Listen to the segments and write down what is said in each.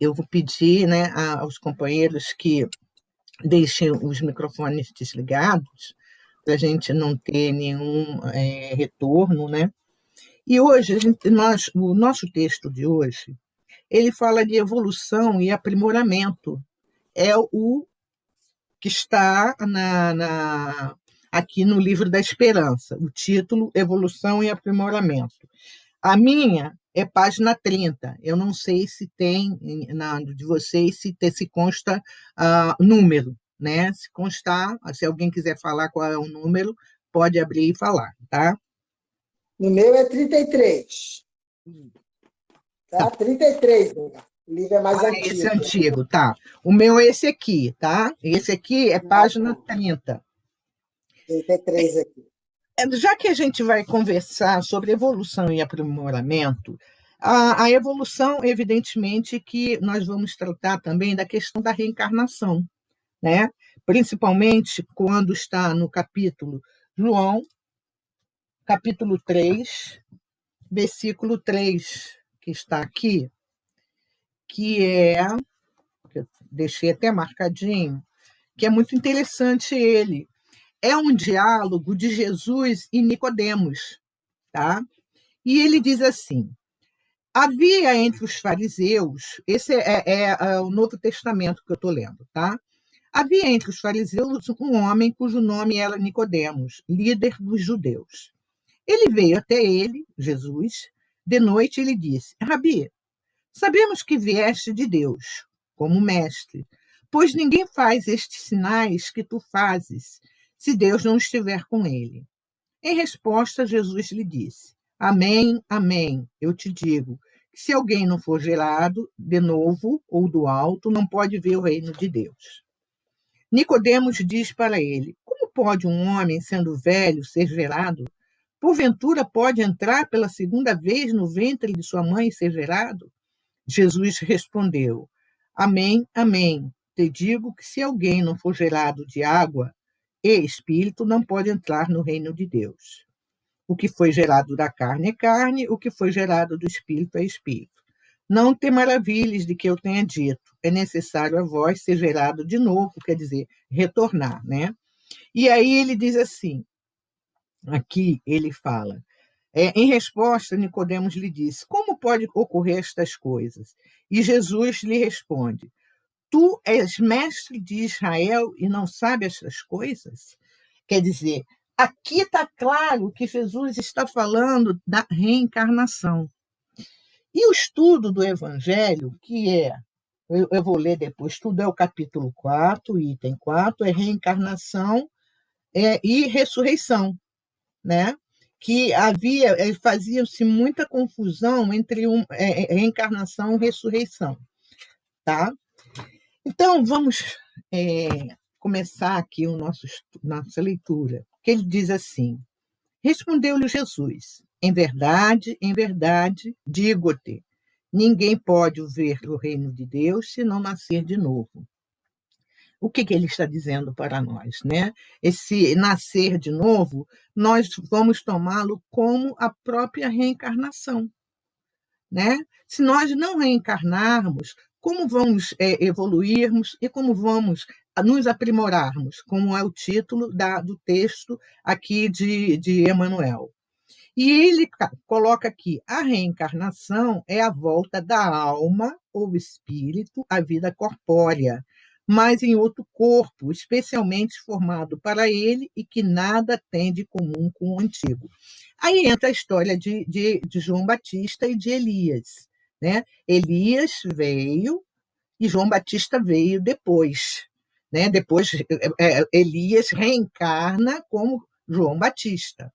eu vou pedir, né, aos companheiros que deixem os microfones desligados, para a gente não ter nenhum retorno, né? E hoje, o nosso texto de hoje, ele fala de evolução e aprimoramento. É o que está aqui no Livro da Esperança, o título Evolução e Aprimoramento. A minha é página 30. Eu não sei se tem, de vocês, se consta número, né? Se constar, se alguém quiser falar qual é o número, pode abrir e falar, tá? No meu é 33. Tá? 33, o livro é mais antigo. Esse é antigo, tá. O meu é esse aqui, tá? Esse aqui é página 30. 33 aqui. Já que a gente vai conversar sobre evolução e aprimoramento, a evolução, evidentemente, que nós vamos tratar também da questão da reencarnação, né? Principalmente quando está no capítulo João, capítulo 3, versículo 3, que está aqui, que eu deixei até marcadinho, que é muito interessante ele. É um diálogo de Jesus e Nicodemos, tá? E ele diz assim: havia entre os fariseus, esse é o Novo Testamento que eu estou lendo, tá? Havia entre os fariseus um homem cujo nome era Nicodemos, líder dos judeus. Ele veio até ele, Jesus, de noite, e lhe disse: Rabi, sabemos que vieste de Deus, como mestre, pois ninguém faz estes sinais que tu fazes, se Deus não estiver com ele. Em resposta, Jesus lhe disse: Amém, amém, eu te digo, que se alguém não for gerado de novo ou do alto, não pode ver o reino de Deus. Nicodemos diz para ele: Como pode um homem, sendo velho, ser gerado? Porventura pode entrar pela segunda vez no ventre de sua mãe e ser gerado? Jesus respondeu: Amém, amém. Te digo que se alguém não for gerado de água e espírito, não pode entrar no reino de Deus. O que foi gerado da carne é carne, o que foi gerado do espírito é espírito. Não te maravilhes de que eu tenha dito, é necessário a vós ser gerado de novo, quer dizer, retornar, né? E aí ele diz assim, aqui ele fala, em resposta, Nicodemos lhe disse: Como pode ocorrer estas coisas? E Jesus lhe responde: Tu és mestre de Israel e não sabes estas coisas? Quer dizer, aqui está claro que Jesus está falando da reencarnação. E o estudo do Evangelho, que eu vou ler depois, tudo é o capítulo 4, item 4, é reencarnação e ressurreição, né? Que fazia-se muita confusão entre reencarnação e ressurreição, tá? Então, vamos começar aqui nossa leitura, que ele diz assim: Respondeu-lhe Jesus: em verdade, digo-te, ninguém pode ver o reino de Deus se não nascer de novo. O que ele está dizendo para nós, né? Esse nascer de novo, nós vamos tomá-lo como a própria reencarnação, né? Se nós não reencarnarmos, como vamos evoluirmos e como vamos nos aprimorarmos, como é o título do texto aqui de Emmanuel. E ele coloca aqui: a reencarnação é a volta da alma ou espírito à vida corpórea, mas em outro corpo, especialmente formado para ele e que nada tem de comum com o antigo. Aí entra a história de João Batista e de Elias, né? Elias veio e João Batista veio depois, né? Depois Elias reencarna como João Batista,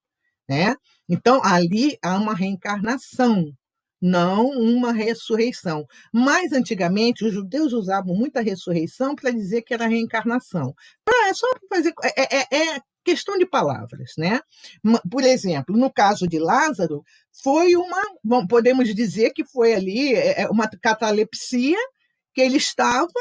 né? Então ali há uma reencarnação, não uma ressurreição. Mas antigamente os judeus usavam muito a ressurreição para dizer que era reencarnação. Só para fazer questão de palavras, né? Por exemplo, no caso de Lázaro, foi podemos dizer que foi ali uma catalepsia que ele estava,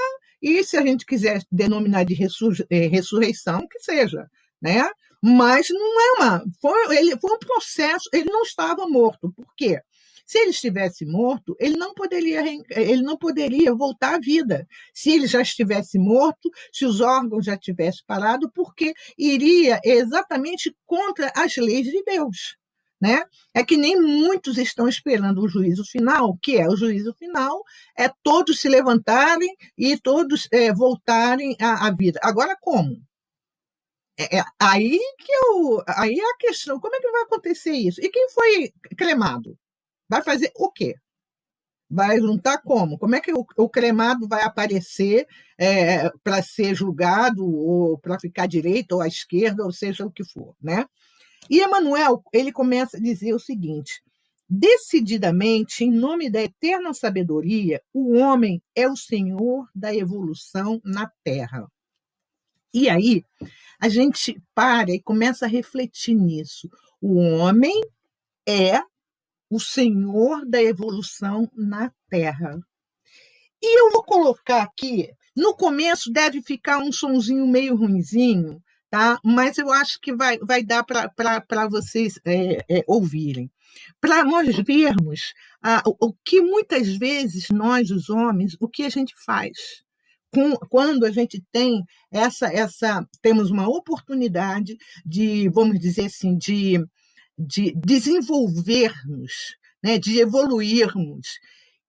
e se a gente quiser denominar de ressurreição, que seja, né? Mas não foi um processo, ele não estava morto. Por quê? Se ele estivesse morto, ele não poderia voltar à vida. Se ele já estivesse morto, se os órgãos já tivessem parado, porque iria exatamente contra as leis de Deus. Né? É que nem muitos estão esperando o juízo final, que é o juízo final, é todos se levantarem e todos voltarem à vida. Agora, como? Aí é a questão, como é que vai acontecer isso? E quem foi cremado? Vai fazer o quê? Vai juntar como? Como é que o cremado vai aparecer para ser julgado, ou para ficar à direita ou à esquerda, ou seja o que for, né? E Emmanuel, ele começa a dizer o seguinte: decididamente, em nome da eterna sabedoria, o homem é o senhor da evolução na Terra. E aí, a gente para e começa a refletir nisso. O homem é o senhor da evolução na Terra. E eu vou colocar aqui, no começo deve ficar um sonzinho meio ruinzinho, tá? Mas eu acho que vai dar para vocês ouvirem. Para nós vermos o que muitas vezes nós, os homens, o que a gente faz. Quando a gente tem temos uma oportunidade de, vamos dizer assim, de desenvolvermos, né, de evoluirmos,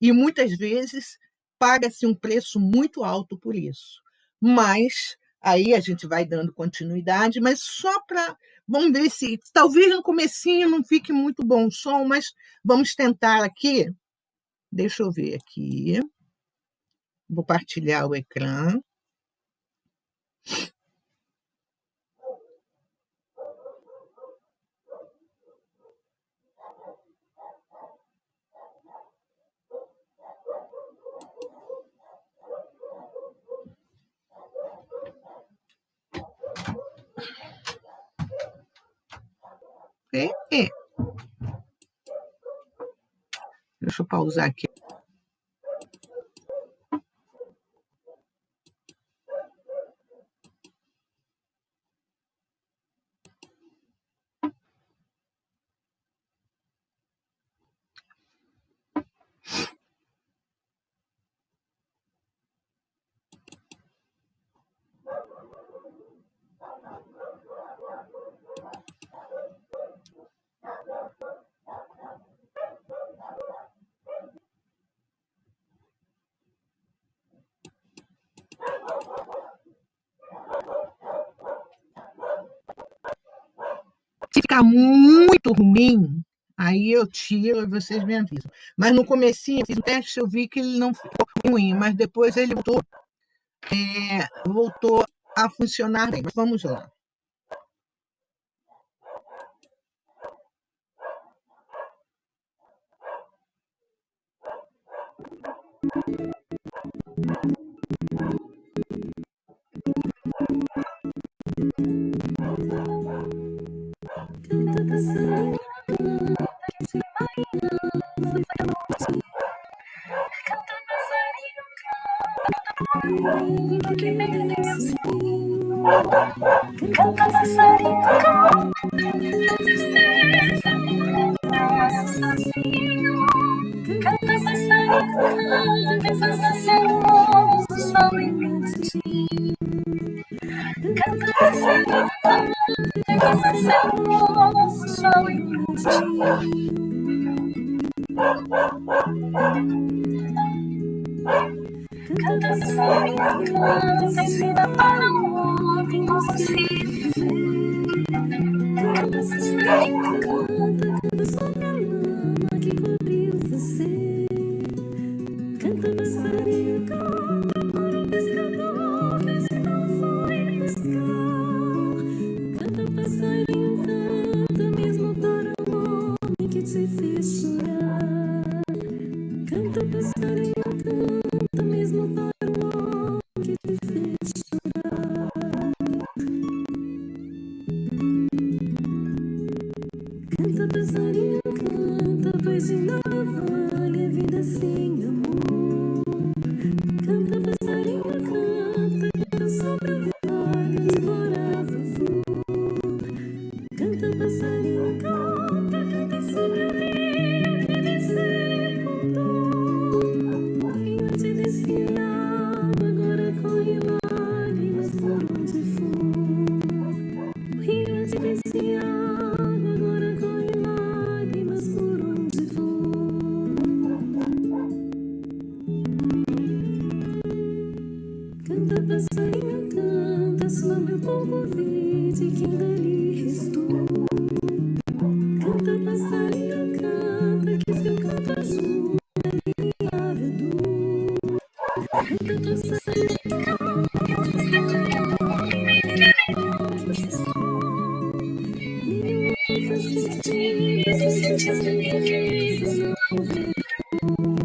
e muitas vezes paga-se um preço muito alto por isso. Mas aí a gente vai dando continuidade, mas só para... Vamos ver se... Talvez no comecinho não fique muito bom o som, mas vamos tentar aqui. Deixa eu ver aqui. Vou partilhar o ecrã. Deixa eu pausar aqui. Se ficar muito ruim, aí eu tiro e vocês me avisam. Mas no comecinho eu fiz um teste, eu vi que ele não ficou ruim, mas depois ele voltou a funcionar bem. Mas vamos lá. Canta passarinho, canta passarinho, canta passarinho, sol em ti. Canta passarinho, canta passarinho, sol em ti. Canta passarinho, canta, ensina para o homem como se viver. Canta passarinho, canta sobre a lama que cobriu você. Canta passarinho, canta por um pescador que hoje não foi pescar. Canta passarinho, canta mesmo para o homem que te fez chorar. Canta passarinho, canta mesmo para o homem que te fez chorar. Canta passarinho, canta, pois de nada vale a vida sem amor. Canta água agora corre lágrimas por onde for. O rio antes descia água agora corre lágrimas por onde for. Canta, passarinho, canta sobre o pouco verde que ainda lhe restou. Canta, passarinho, canta, que seu canto azul aliviar a dor. Canta, passarinho, canta, que passarinho, nenhuma faz sentido, sente a certeza, não vê cor.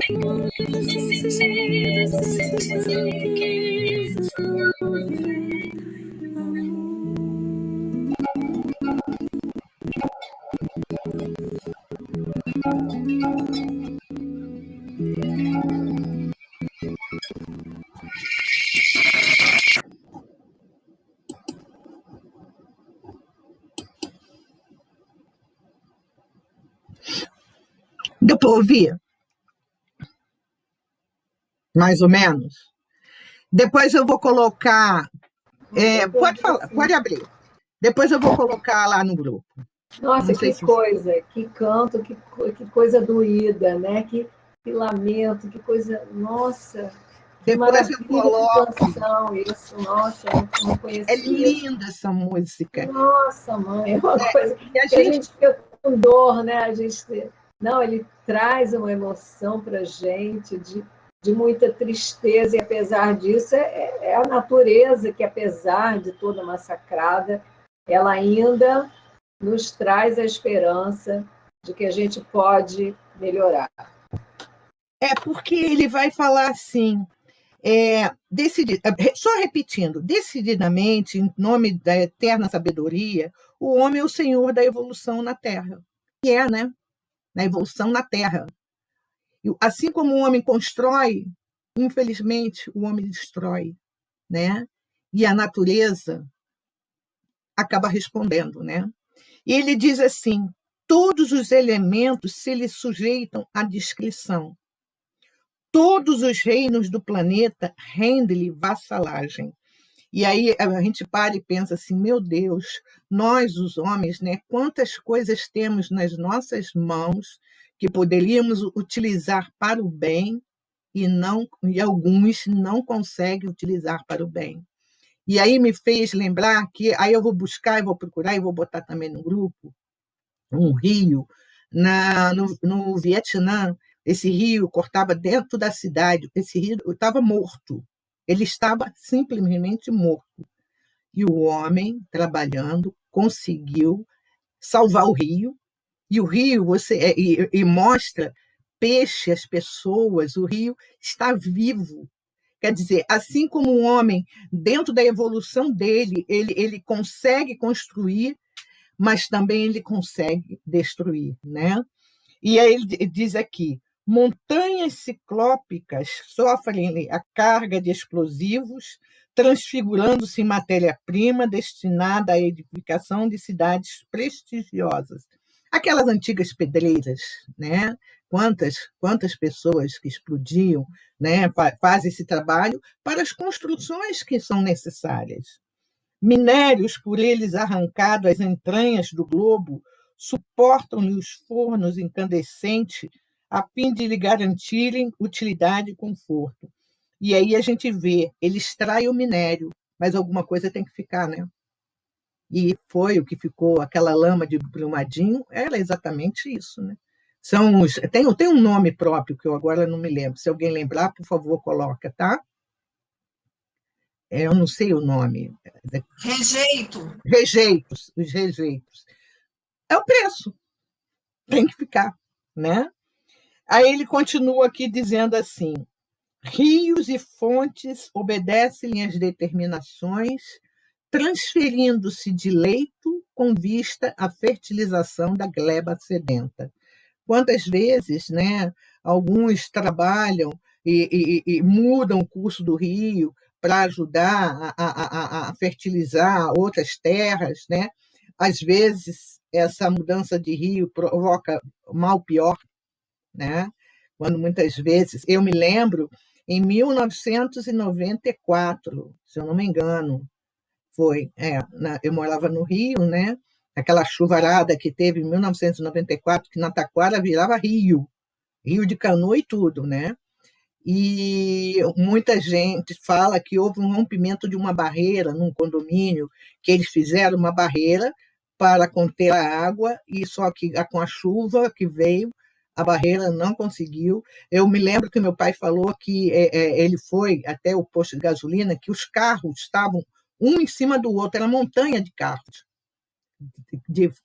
Nenhuma faz sentido, sente a certeza, não vê amor. Deu para ouvir? Mais ou menos? Depois eu vou colocar. Pode falar, pode abrir. Depois eu vou colocar lá no grupo. Nossa, Não sei que se- coisa, que canto, que coisa doída, né? Que lamento, que coisa. Nossa, que Depois eu maravilha de coloco. canção isso. Nossa, eu não É conhecia. linda essa música. Nossa, mãe, é uma coisa E a que a gente gente fica com dor, né? A gente, não, ele traz uma emoção para a gente de muita tristeza, e apesar disso, é a natureza que, apesar de toda massacrada, ela ainda nos traz a esperança de que a gente pode melhorar. É porque ele vai falar assim, só repetindo, decididamente, em nome da eterna sabedoria, o homem é o senhor da evolução na Terra. E né? Na evolução na Terra. E assim como o homem constrói, infelizmente, o homem destrói, né? E a natureza acaba respondendo, né? E ele diz assim: todos os elementos se lhe sujeitam à discrição. Todos os reinos do planeta rendem-lhe vassalagem. E aí a gente para e pensa assim, meu Deus, nós os homens, né, quantas coisas temos nas nossas mãos que poderíamos utilizar para o bem e alguns não conseguem utilizar para o bem. E aí me fez lembrar que aí eu vou buscar, eu vou procurar e vou botar também no grupo um rio no Vietnã. Esse rio cortava dentro da cidade, esse rio estava morto, ele estava simplesmente morto. E o homem, trabalhando, conseguiu salvar o rio, e o rio e mostra peixe, as pessoas, o rio está vivo. Quer dizer, assim como o homem, dentro da evolução dele, ele consegue construir, mas também ele consegue destruir, né? E aí ele diz aqui: montanhas ciclópicas sofrem a carga de explosivos, transfigurando-se em matéria-prima destinada à edificação de cidades prestigiosas. Aquelas antigas pedreiras, né? Quantas pessoas que explodiam, né, fazem esse trabalho para as construções que são necessárias. Minérios por eles arrancados às entranhas do globo suportam-lhe os fornos incandescentes a fim de lhe garantirem utilidade e conforto. E aí a gente vê, ele extrai o minério, mas alguma coisa tem que ficar, né? E foi o que ficou, aquela lama de Brumadinho, era exatamente isso, né? Tem um nome próprio que eu agora não me lembro. Se alguém lembrar, por favor, coloca, tá? Eu não sei o nome. Rejeito. Os rejeitos. É o preço, tem que ficar, né? Aí ele continua aqui dizendo assim: rios e fontes obedecem às determinações, transferindo-se de leito com vista à fertilização da gleba sedenta. Quantas vezes, né, alguns trabalham e mudam o curso do rio para ajudar a fertilizar outras terras, né? Às vezes, essa mudança de rio provoca mal pior, né? Quando muitas vezes, eu me lembro em 1994, se eu não me engano. Eu morava no Rio, né? Aquela chuvarada que teve em 1994, que na Taquara virava Rio de canoa e tudo, né? E muita gente fala que houve um rompimento de uma barreira num condomínio, que eles fizeram uma barreira para conter a água, e só que com a chuva que veio, a barreira não conseguiu. Eu me lembro que meu pai falou que ele foi até o posto de gasolina, que os carros estavam um em cima do outro, era uma montanha de carros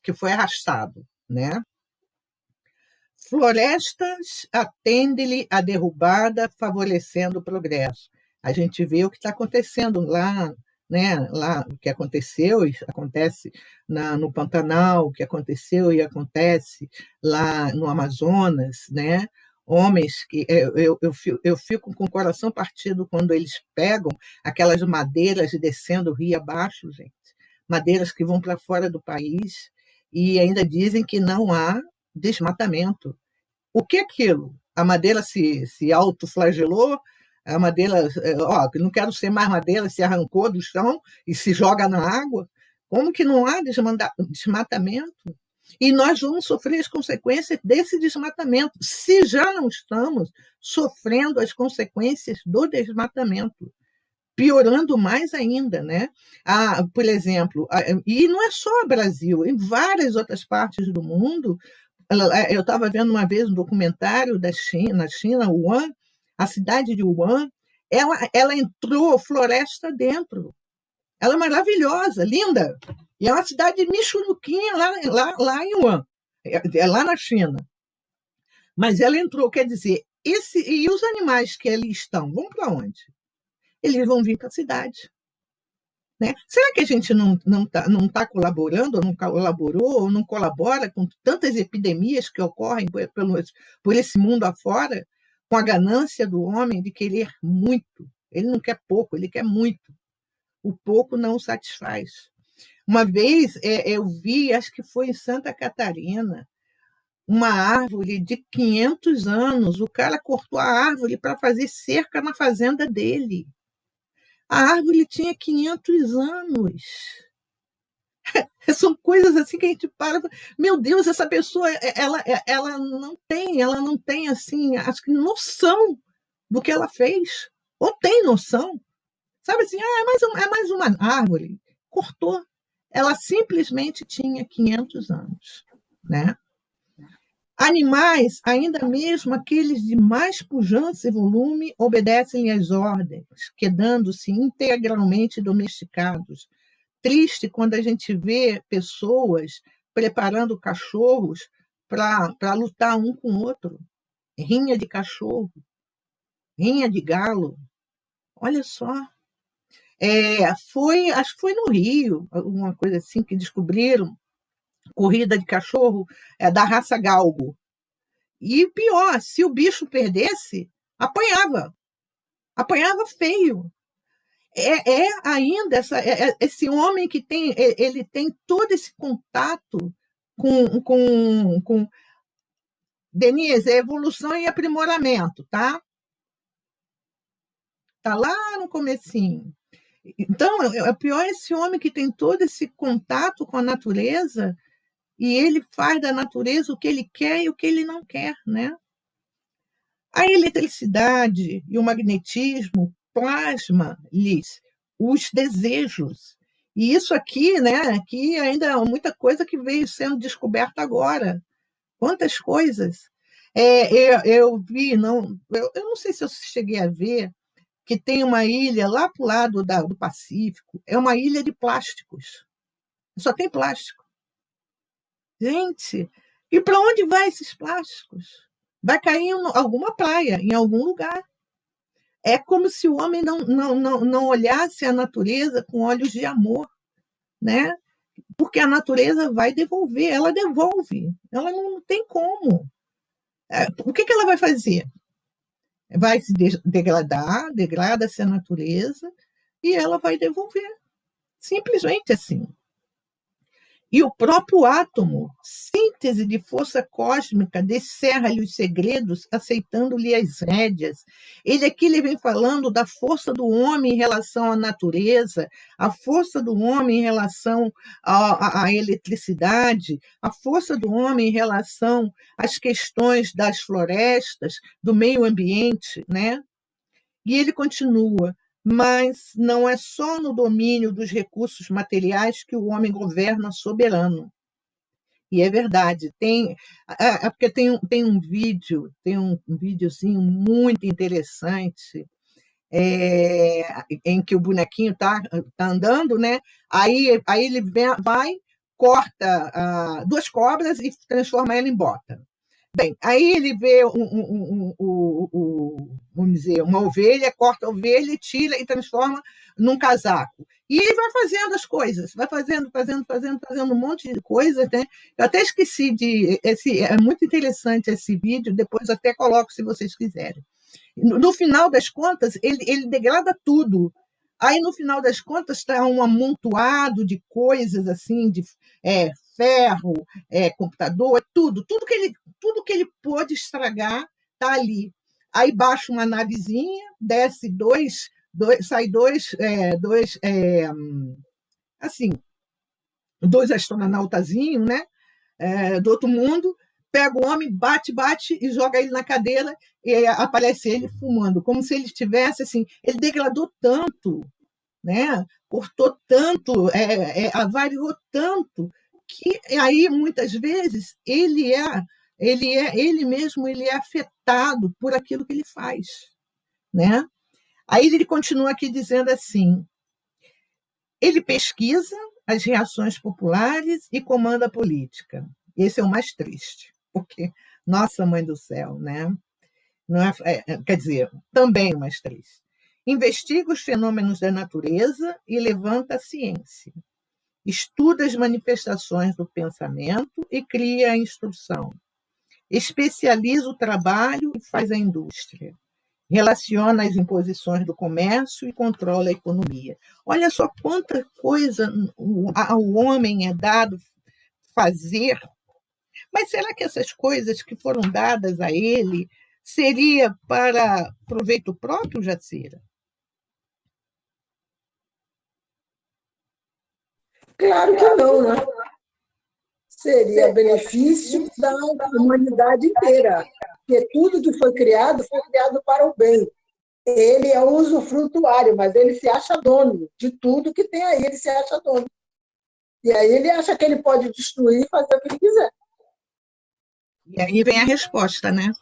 que foi arrastado, né? Florestas atende-lhe a derrubada, favorecendo o progresso. A gente vê o que está acontecendo lá, né? Lá, o que aconteceu e acontece no Pantanal, o que aconteceu e acontece lá no Amazonas, né? Homens que eu fico com o coração partido quando eles pegam aquelas madeiras descendo o rio abaixo, gente. Madeiras que vão para fora do país e ainda dizem que não há desmatamento. O que é aquilo? A madeira se autoflagelou, a madeira, não quero ser mais madeira, se arrancou do chão e se joga na água. Como que não há desmatamento? E nós vamos sofrer as consequências desse desmatamento, se já não estamos sofrendo as consequências do desmatamento, piorando mais ainda, né? Por exemplo, e não é só o Brasil, em várias outras partes do mundo. Eu estava vendo uma vez um documentário na China, Wuhan, a cidade de Wuhan, ela entrou floresta dentro. Ela é maravilhosa, linda. E é uma cidade michuruquinha lá em Wuhan, lá na China. Mas ela entrou, quer dizer, e os animais que ali estão, vão para onde? Eles vão vir para a cidade. Né? Será que a gente não tá colaborando, ou não colaborou, ou não colabora com tantas epidemias que ocorrem por esse mundo afora, com a ganância do homem de querer muito? Ele não quer pouco, ele quer muito. O pouco não o satisfaz. Uma vez eu vi, acho que foi em Santa Catarina, uma árvore de 500 anos. O cara cortou a árvore para fazer cerca na fazenda dele. A árvore tinha 500 anos. São coisas assim que a gente para. Meu Deus, essa pessoa ela não tem assim, acho que noção do que ela fez. Ou tem noção. Sabe assim, é mais uma árvore. Cortou. Ela simplesmente tinha 500 anos. Né? Animais, ainda mesmo aqueles de mais pujança e volume, obedecem às ordens, quedando-se integralmente domesticados. Triste quando a gente vê pessoas preparando cachorros para lutar um com o outro. Rinha de cachorro, rinha de galo. Olha só. Acho que foi no Rio, alguma coisa assim, que descobriram corrida de cachorro da raça galgo. E pior, se o bicho perdesse, apanhava feio. Ainda esse homem que ele tem todo esse contato com Denise, é evolução e aprimoramento, tá? Tá lá no comecinho. Então, é pior esse homem que tem todo esse contato com a natureza e ele faz da natureza o que ele quer e o que ele não quer, né? A eletricidade e o magnetismo plasma-lhes os desejos. E isso aqui, né? Aqui ainda é muita coisa que veio sendo descoberta agora. Quantas coisas! Eu vi, eu não sei se eu cheguei a ver, que tem uma ilha lá para o lado do Pacífico, é uma ilha de plásticos. Só tem plástico. Gente, e para onde vai esses plásticos? Vai cair em alguma praia, em algum lugar. É como se o homem não olhasse a natureza com olhos de amor, né? Porque a natureza vai devolver, ela devolve, ela não tem como. O que ela vai fazer? Vai se degradar, degrada-se a natureza e ela vai devolver. Simplesmente assim. E o próprio átomo, síntese de força cósmica, descerra-lhe os segredos, aceitando-lhe as rédeas. Ele vem falando da força do homem em relação à natureza, a força do homem em relação à eletricidade, a força do homem em relação às questões das florestas, do meio ambiente, né? E ele continua, mas não é só no domínio dos recursos materiais que o homem governa soberano. E é verdade, porque tem um vídeo, tem um videozinho muito interessante, em que o bonequinho está andando, né? Aí ele vai, corta duas cobras e transforma ela em bota. Bem, aí ele vê vamos dizer, uma ovelha, corta a ovelha, tira e transforma num casaco. E ele vai fazendo as coisas, vai fazendo um monte de coisas, né? Eu até esqueci é muito interessante esse vídeo, depois até coloco se vocês quiserem. No final das contas, ele degrada tudo. Aí, no final das contas, está um amontoado de coisas assim, de ferro, computador, tudo que ele pôde estragar está ali. Aí baixa uma navezinha, desce sai assim, dois astronautazinhos, né? Do outro mundo, pega o homem, bate e joga ele na cadeira e aparece ele fumando, como se ele estivesse assim, ele degradou tanto, né? Cortou tanto, avariou tanto, que aí muitas vezes ele mesmo ele é afetado por aquilo que ele faz, né? Aí ele continua aqui dizendo assim: ele pesquisa as reações populares e comanda a política. Esse é o mais triste, porque, nossa mãe do céu, né? Não quer dizer, também o mais triste. Investiga os fenômenos da natureza e levanta a ciência. Estuda as manifestações do pensamento e cria a instrução. Especializa o trabalho e faz a indústria. Relaciona as imposições do comércio e controla a economia. Olha só quanta coisa ao homem é dado fazer. Mas será que essas coisas que foram dadas a ele seria para proveito próprio, Jacira? Claro que não, né? Seria benefício da humanidade inteira, porque tudo que foi criado para o bem. Ele é um usufrutuário, mas ele se acha dono de tudo que tem aí, ele se acha dono. E aí ele acha que ele pode destruir e fazer o que ele quiser. E aí vem a resposta, né?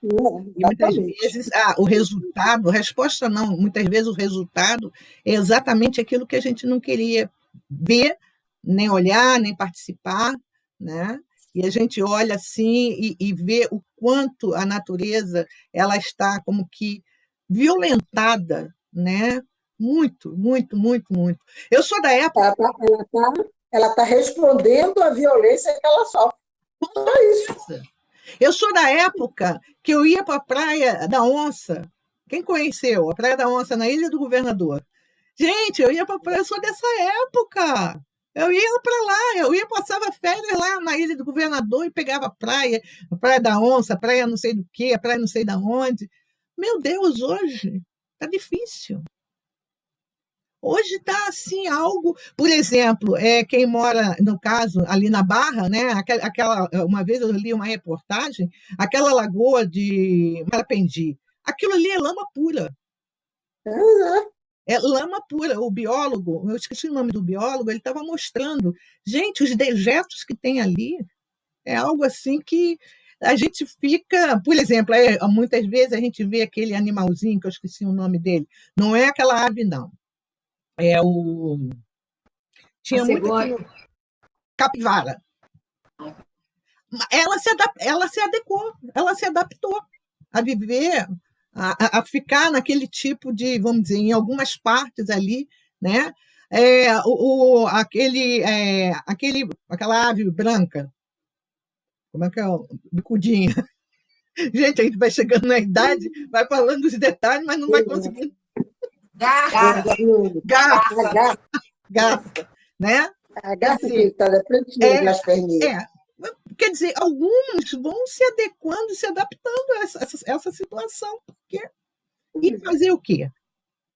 E muitas vezes o resultado, a resposta não, muitas vezes o resultado é exatamente aquilo que a gente não queria ver, nem olhar, nem participar, né? E a gente olha assim e vê o quanto a natureza ela está como que violentada, né? Muito, muito, muito, muito. Eu sou da época... Ela está respondendo à violência que ela sofre. Só isso. Eu sou da época que eu ia para a Praia da Onça. Quem conheceu a Praia da Onça na Ilha do Governador? Gente, eu ia para a praia, eu sou dessa época. Eu ia para lá, passava férias lá na Ilha do Governador e pegava a Praia da Onça, a praia não sei do quê, a praia não sei da onde. Meu Deus, hoje está difícil. Hoje está assim algo, por exemplo, quem mora, no caso, ali na Barra, né? Uma vez eu li uma reportagem, aquela lagoa de Marapendi, aquilo ali é lama pura. É lama pura. O biólogo, eu esqueci o nome do biólogo, ele estava mostrando, gente, os dejetos que tem ali é algo assim que a gente fica, por exemplo, muitas vezes a gente vê aquele animalzinho, que eu esqueci o nome dele, não é aquela ave, não. Tinha muito capivara. Ela se adequou, ela se adaptou a viver, a ficar naquele tipo de, vamos dizer, em algumas partes ali, né? Aquela ave branca, como é que é? Bicudinha. Gente, a gente vai chegando na idade, vai falando os detalhes, mas não vai conseguindo. Garça, né? A Quer gata dizer, pintada pretinha é, das perninhas. é, quer dizer, alguns vão se adequando, se adaptando a essa situação. E fazer o quê?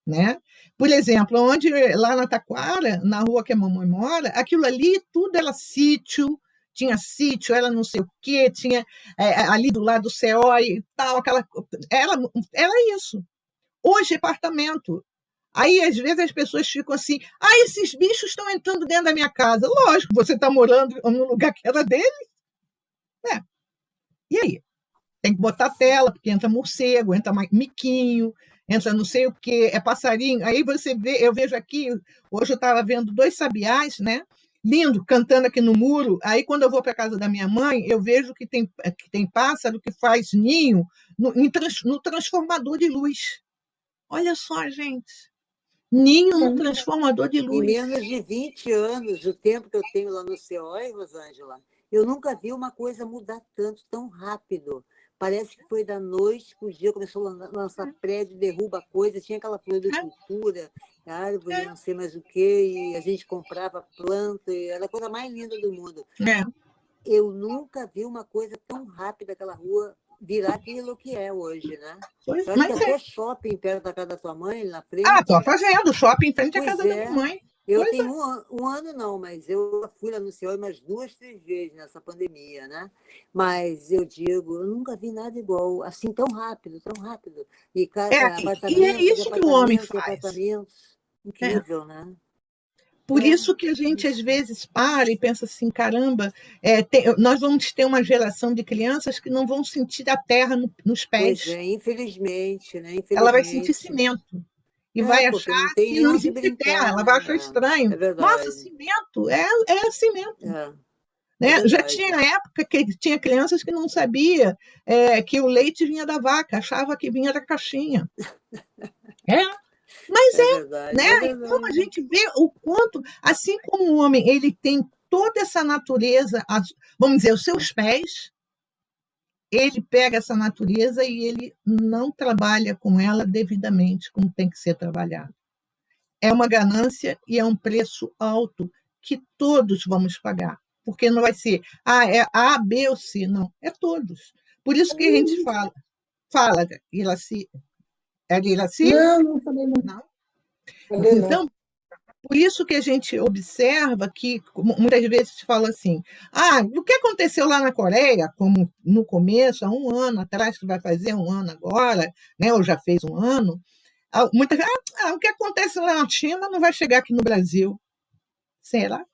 Né? Por exemplo, onde lá na Taquara, na rua que a mamãe mora, aquilo ali tudo era sítio, tinha sítio, era não sei o quê, tinha ali do lado do CO e tal, era isso. Hoje, apartamento. Aí, às vezes, as pessoas ficam assim, esses bichos estão entrando dentro da minha casa. Lógico, você está morando no lugar que era dele, né? E aí? Tem que botar tela, porque entra morcego, entra miquinho, entra não sei o quê, é passarinho. Aí você vê, eu vejo aqui, hoje eu estava vendo 2 sabiás, né? Lindo, cantando aqui no muro. Aí, quando eu vou para a casa da minha mãe, eu vejo que tem pássaro que faz ninho no transformador de luz. Olha só, gente. Ninho no transformador de Em luz. menos de 20 anos, o tempo que eu tenho lá no COI, Rosângela, eu nunca vi uma coisa mudar tanto, tão rápido. Parece que foi da noite para o dia, começou a lançar prédio, derruba coisa, tinha aquela floricultura, árvore, não sei mais o quê, e a gente comprava planta, e era a coisa mais linda do mundo. É. Eu nunca vi uma coisa tão rápida, aquela rua virar aquilo que é hoje, né? Pois, Eu acho que mas até shopping perto da casa da sua mãe, na frente. estou fazendo shopping em frente à Pois casa da é. minha mãe. Eu Pois tenho um ano não, mas eu fui lá no COI umas 2, 3 vezes nessa pandemia, né? Mas eu digo, eu nunca vi nada igual, assim, tão rápido, tão rápido. E e é apartamentos, isso que o homem faz. apartamentos. Incrível, né? Por isso que a gente, às vezes, para e pensa assim, caramba, nós vamos ter uma geração de crianças que não vão sentir a terra nos pés. Pois é, infelizmente, né? Ela vai sentir cimento. E vai porque achar não tem que nem não onde existe brincar, terra, ela né? vai achar estranho. É verdade. Nossa, cimento, é cimento. É Já tinha época que tinha crianças que não sabia que o leite vinha da vaca, achava que vinha da caixinha. Mas verdade, né? é verdade. Então a gente vê o quanto, assim como o homem, ele tem toda essa natureza, vamos dizer, os seus pés, ele pega essa natureza e ele não trabalha com ela devidamente, como tem que ser trabalhado. É uma ganância e é um preço alto que todos vamos pagar, porque não vai ser é A, B ou C, não, é todos. Por isso que a gente fala, Iraci. É de Iraci? Não falei não. Então, por isso que a gente observa que muitas vezes se fala assim, o que aconteceu lá na Coreia, como no começo, há 1 ano atrás, que vai fazer 1 ano agora, né, ou já fez 1 ano, muitas vezes, o que acontece lá na China não vai chegar aqui no Brasil. Será?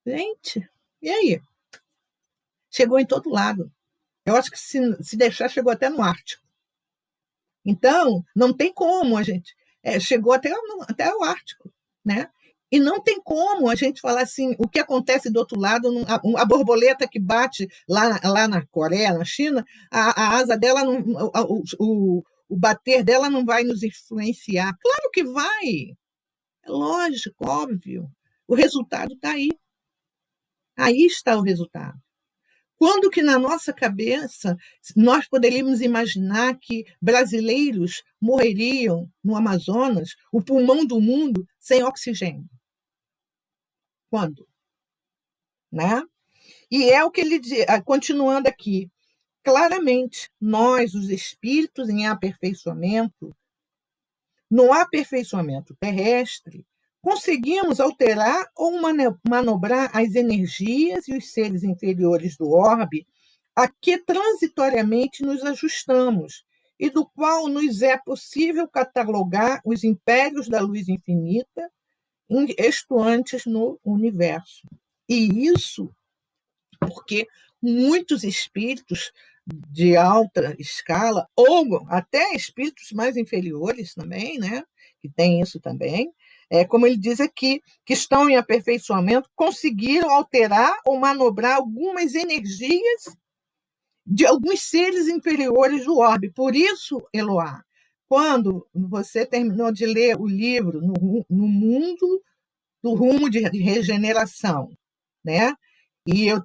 Gente, e aí? Chegou em todo lado. Eu acho que se deixar, chegou até no Ártico. Então, não tem como a gente... chegou até o Ártico, né? E não tem como a gente falar assim, o que acontece do outro lado, a borboleta que bate lá na Coreia, na China, a asa dela, o bater dela não vai nos influenciar. Claro que vai. É lógico, óbvio. O resultado está aí. Aí está o resultado. Quando que na nossa cabeça nós poderíamos imaginar que brasileiros morreriam no Amazonas, o pulmão do mundo, sem oxigênio? Quando? Né? E é o que ele diz, continuando aqui, claramente, nós, os espíritos em aperfeiçoamento, no aperfeiçoamento terrestre, conseguimos alterar ou manobrar as energias e os seres inferiores do orbe a que transitoriamente nos ajustamos e do qual nos é possível catalogar os impérios da luz infinita estuantes no universo. E isso porque muitos espíritos de alta escala, ou até espíritos mais inferiores também, né, que tem isso também, como ele diz aqui, que estão em aperfeiçoamento, conseguiram alterar ou manobrar algumas energias de alguns seres inferiores do orbe. Por isso, Eloá, quando você terminou de ler o livro No Mundo do Rumo de Regeneração, né? E eu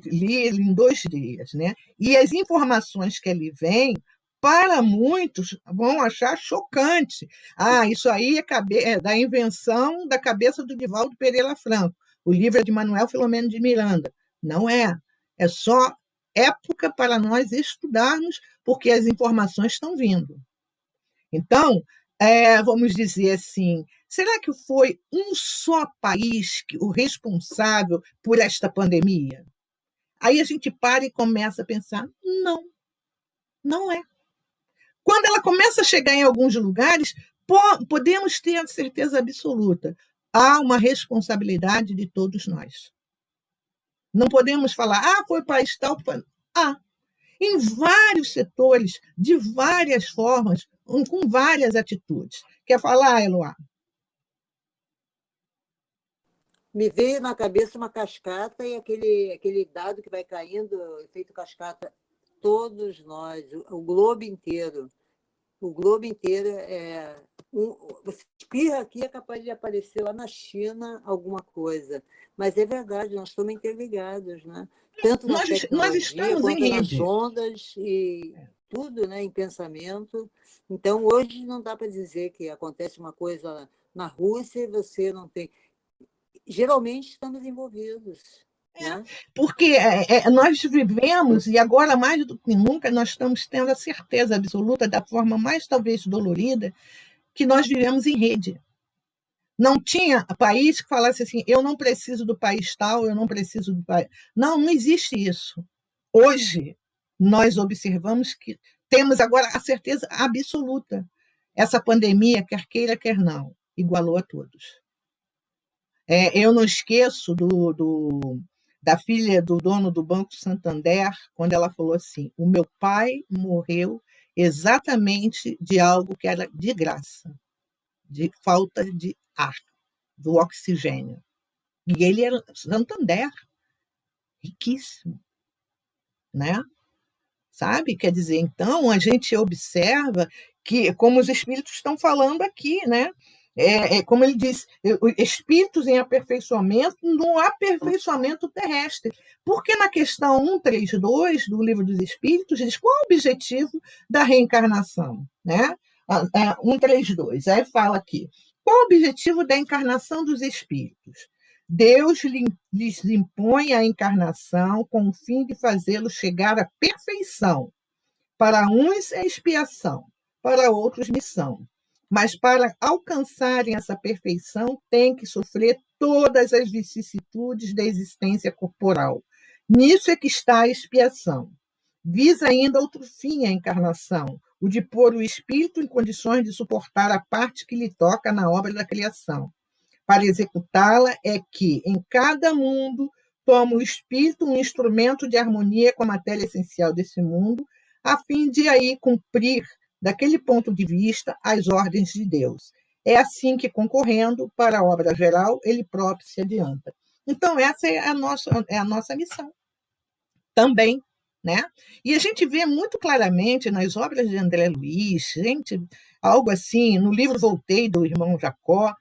li ele em 2 dias, né? E as informações que ele vem, para muitos vão achar chocante. Isso aí é da invenção da cabeça do Divaldo Pereira Franco. O livro é de Manuel Filomeno de Miranda. Não é. É só época para nós estudarmos, porque as informações estão vindo. Então, vamos dizer assim, será que foi um só país o responsável por esta pandemia? Aí a gente para e começa a pensar, não, não é. Quando ela começa a chegar em alguns lugares, podemos ter a certeza absoluta, há uma responsabilidade de todos nós. Não podemos falar, foi o país tal. Em vários setores, de várias formas, com várias atitudes. Quer falar, Eloá? Me veio na cabeça uma cascata e aquele dado que vai caindo, efeito cascata, todos nós, o globo inteiro. O globo inteiro você espirra aqui, é capaz de aparecer lá na China alguma coisa. Mas é verdade, nós estamos interligados, né? Tanto na tecnologia quanto nas ondas e tudo, né, em pensamento. Então, hoje não dá para dizer que acontece uma coisa na Rússia e você não tem. Geralmente estamos envolvidos. Né? Porque nós vivemos, e agora mais do que nunca, nós estamos tendo a certeza absoluta, da forma mais talvez dolorida, que nós vivemos em rede. Não tinha país que falasse assim, eu não preciso do país tal, eu não preciso do país. Não existe isso. Hoje, nós observamos que temos agora a certeza absoluta. Essa pandemia, quer queira, quer não, igualou a todos. Eu não esqueço da filha do dono do Banco Santander, quando ela falou assim, o meu pai morreu exatamente de algo que era de graça, de falta de ar, do oxigênio. E ele era Santander, riquíssimo, né? Sabe? Quer dizer, então, a gente observa que, como os espíritos estão falando aqui, né? Como ele diz, espíritos em aperfeiçoamento no aperfeiçoamento terrestre. Porque na questão 132 do Livro dos Espíritos, diz qual é o objetivo da reencarnação? Né? 132, aí fala aqui, qual o objetivo da encarnação dos espíritos? Deus lhes impõe a encarnação com o fim de fazê-los chegar à perfeição. Para uns é expiação, para outros missão. Mas para alcançarem essa perfeição, têm que sofrer todas as vicissitudes da existência corporal. Nisso é que está a expiação. Visa ainda outro fim a encarnação, o de pôr o espírito em condições de suportar a parte que lhe toca na obra da criação. Para executá-la é que, em cada mundo, toma o espírito um instrumento de harmonia com a matéria essencial desse mundo, a fim de aí cumprir, daquele ponto de vista, as ordens de Deus. É assim que, concorrendo para a obra geral, ele próprio se adianta. Então, essa é a nossa missão também. Né? E a gente vê muito claramente nas obras de André Luiz, algo assim, no livro Voltei, do irmão Jacó,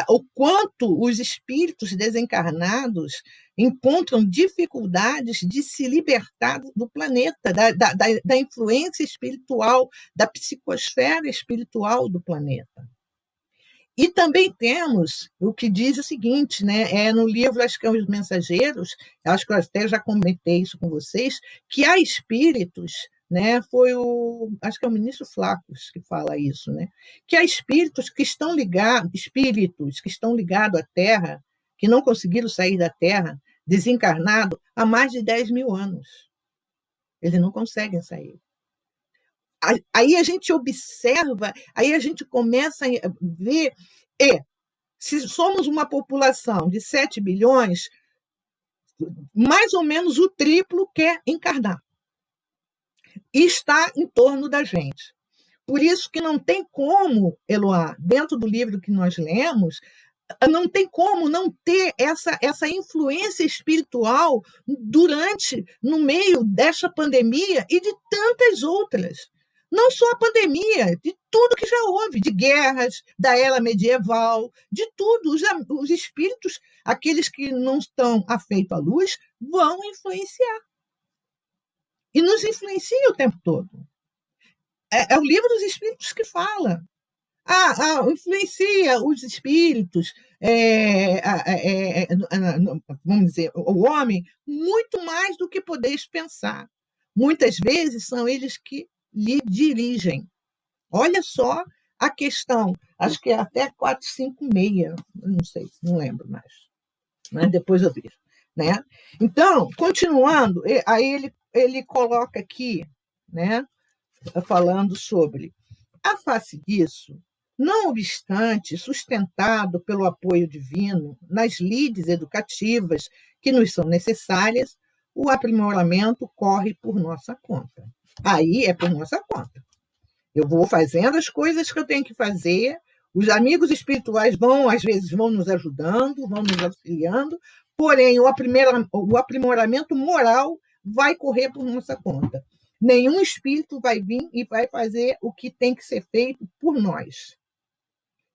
o quanto os espíritos desencarnados encontram dificuldades de se libertar do planeta, da influência espiritual, da psicosfera espiritual do planeta. E também temos o que diz o seguinte, né? No livro, acho que é Os Mensageiros, acho que eu até já comentei isso com vocês, que há espíritos, né? Acho que é o ministro Flacos que fala isso, né? Que há espíritos que estão ligados à Terra, que não conseguiram sair da Terra, desencarnado há mais de 10 mil anos. Eles não conseguem sair. Aí a gente observa, aí a gente começa a ver, se somos uma população de 7 bilhões, mais ou menos o triplo quer encarnar. E está em torno da gente. Por isso que não tem como, Eloá, dentro do livro que nós lemos, não tem como não ter essa influência espiritual no meio dessa pandemia e de tantas outras. Não só a pandemia, de tudo que já houve, de guerras, da era medieval, de tudo. Os espíritos, aqueles que não estão afeitos à luz, vão influenciar. E nos influenciam o tempo todo. É o livro dos espíritos que fala. Influencia os espíritos, vamos dizer, o homem, muito mais do que podeis pensar. Muitas vezes são eles que lhe dirigem. Olha só a questão, acho que é até 456, não sei, não lembro mais, mas depois eu vejo. Né? Então, continuando, aí ele coloca aqui, né, falando sobre a face disso, não obstante, sustentado pelo apoio divino nas lides educativas que nos são necessárias, o aprimoramento corre por nossa conta. Aí é por nossa conta. Eu vou fazendo as coisas que eu tenho que fazer, os amigos espirituais às vezes, vão nos ajudando, vão nos auxiliando, porém, o aprimoramento moral vai correr por nossa conta. Nenhum espírito vai vir e vai fazer o que tem que ser feito por nós.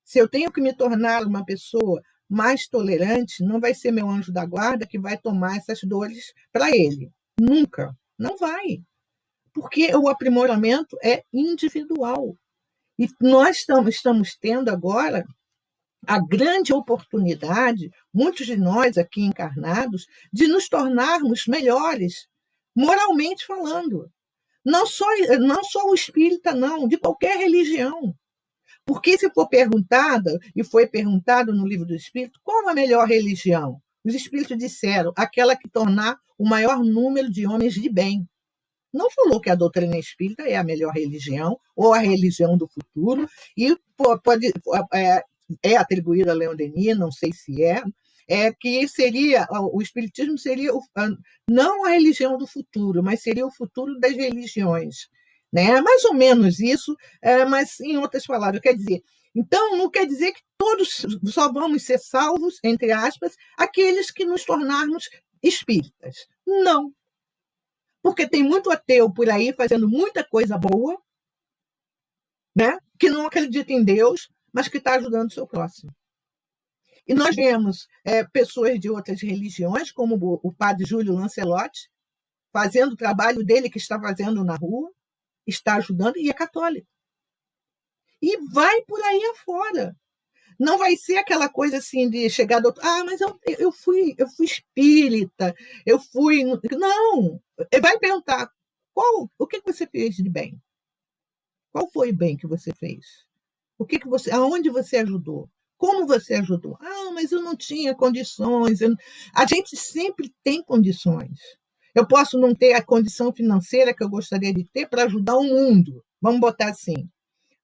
Se eu tenho que me tornar uma pessoa mais tolerante, não vai ser meu anjo da guarda que vai tomar essas dores para ele. Nunca. Não vai. Porque o aprimoramento é individual. E nós estamos tendo agora a grande oportunidade, muitos de nós aqui encarnados, de nos tornarmos melhores, moralmente falando. Não só o espírita, não, de qualquer religião. Porque se for perguntada, e foi perguntado no Livro do Espírito, qual a melhor religião? Os espíritos disseram, aquela que tornar o maior número de homens de bem. Não falou que a doutrina espírita é a melhor religião, ou a religião do futuro, e é atribuída a Leon Denis, não sei se que seria, o espiritismo seria não a religião do futuro, mas seria o futuro das religiões. Né? Mais ou menos isso, mas em outras palavras, quer dizer, então não quer dizer que todos só vamos ser salvos, entre aspas, aqueles que nos tornarmos espíritas. Não. Porque tem muito ateu por aí fazendo muita coisa boa, né? Que não acredita em Deus, mas que está ajudando o seu próximo. E nós vemos pessoas de outras religiões, como o padre Júlio Lancelotti, fazendo o trabalho dele que está fazendo na rua, está ajudando, e é católico. E vai por aí afora. Não vai ser aquela coisa assim de chegar do mas eu fui espírita, eu fui. Não! Vai perguntar o que você fez de bem? Qual foi o bem que você fez? Aonde você ajudou? Como você ajudou? Mas eu não tinha condições. A gente sempre tem condições. Eu posso não ter a condição financeira que eu gostaria de ter para ajudar o mundo, vamos botar assim.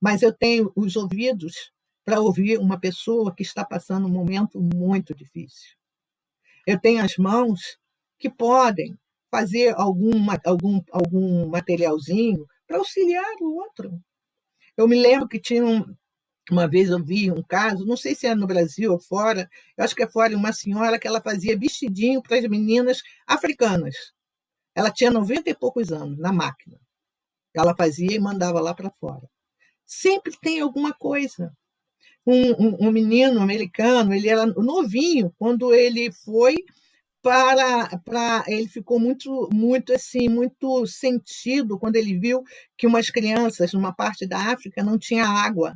Mas eu tenho os ouvidos para ouvir uma pessoa que está passando um momento muito difícil. Eu tenho as mãos que podem fazer algum materialzinho para auxiliar o outro. Eu me lembro que uma vez eu vi um caso, não sei se é no Brasil ou fora, eu acho que é fora, uma senhora que ela fazia vestidinho para as meninas africanas. Ela tinha 90 e poucos anos, na máquina. Ela fazia e mandava lá para fora. Sempre tem alguma coisa. Um menino americano, ele era novinho, quando ele foi ele ficou muito sentido quando ele viu que umas crianças, numa parte da África, não tinha água.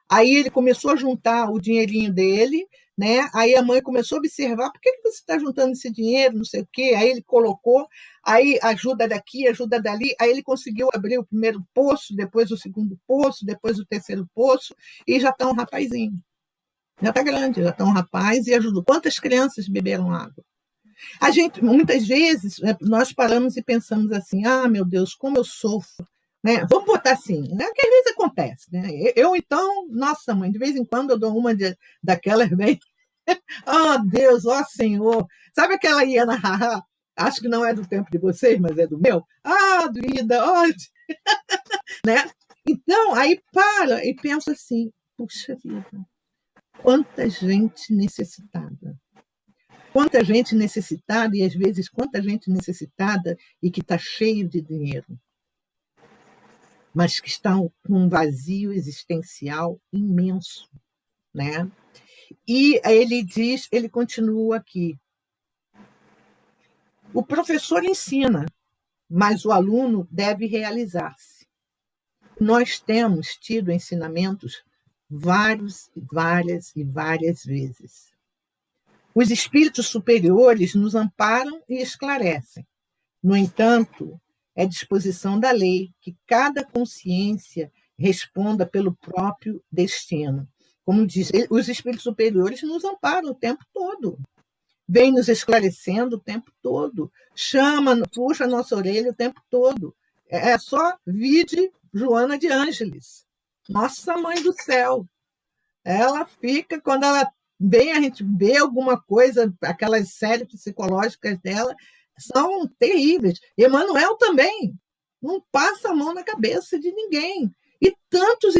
Aí ele começou a juntar o dinheirinho dele, né? Aí a mãe começou a observar, por que você está juntando esse dinheiro, não sei o quê. Aí ele colocou, aí ajuda daqui, ajuda dali, aí ele conseguiu abrir o primeiro poço, depois o segundo poço, depois o terceiro poço, e já está um rapazinho. Já está grande, já está um rapaz e ajudou. Quantas crianças beberam água? A gente, muitas vezes, nós paramos e pensamos assim, meu Deus, como eu sofro. Né? Vamos botar assim, né? Que às vezes acontece. Né? Eu, então, nossa mãe, de vez em quando eu dou uma daquelas bem. Deus, Senhor. Sabe aquela hiena, acho que não é do tempo de vocês, mas é do meu? Vida, né? Então, aí para e pensa assim, puxa vida, quanta gente necessitada. Quanta gente necessitada, e às vezes quanta gente necessitada e que está cheio de dinheiro, mas que estão com um vazio existencial imenso. Né? E ele continua aqui. O professor ensina, mas o aluno deve realizar-se. nós temos tido ensinamentos várias vezes. Os espíritos superiores nos amparam e esclarecem. No entanto, é disposição da lei que cada consciência responda pelo próprio destino. Como diz, os espíritos superiores nos amparam o tempo todo, vem nos esclarecendo o tempo todo, chama, puxa a nossa orelha o tempo todo. É só vide Joana de Ângeles, nossa mãe do céu. Ela fica, quando ela vem, a gente vê alguma coisa, aquelas séries psicológicas dela são terríveis. Emanuel também não passa a mão na cabeça de ninguém. E tantos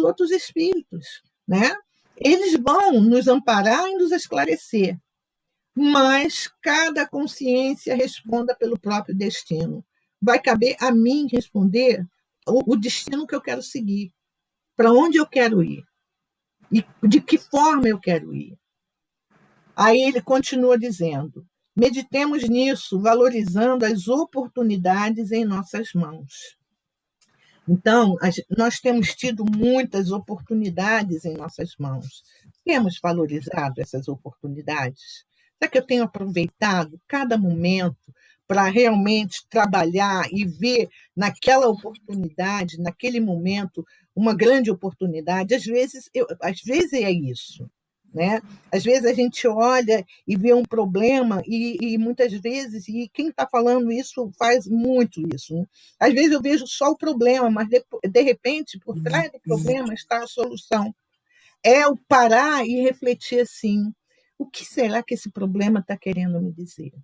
outros espíritos, né? Eles vão nos amparar e nos esclarecer, mas cada consciência responda pelo próprio destino. Vai caber a mim responder o destino que eu quero seguir, para onde eu quero ir e de que forma eu quero ir. Aí ele continua dizendo: meditemos nisso, valorizando as oportunidades em nossas mãos. Então, nós temos tido muitas oportunidades em nossas mãos. Temos valorizado essas oportunidades? Será que eu tenho aproveitado cada momento para realmente trabalhar e ver naquela oportunidade, naquele momento, uma grande oportunidade? Às vezes é isso. Né? Às vezes a gente olha e vê um problema e muitas vezes, e quem está falando isso faz muito isso, né? Às vezes eu vejo só o problema, mas de repente, por trás do problema está a solução. É o parar e refletir assim: o que será que esse problema está querendo me dizer?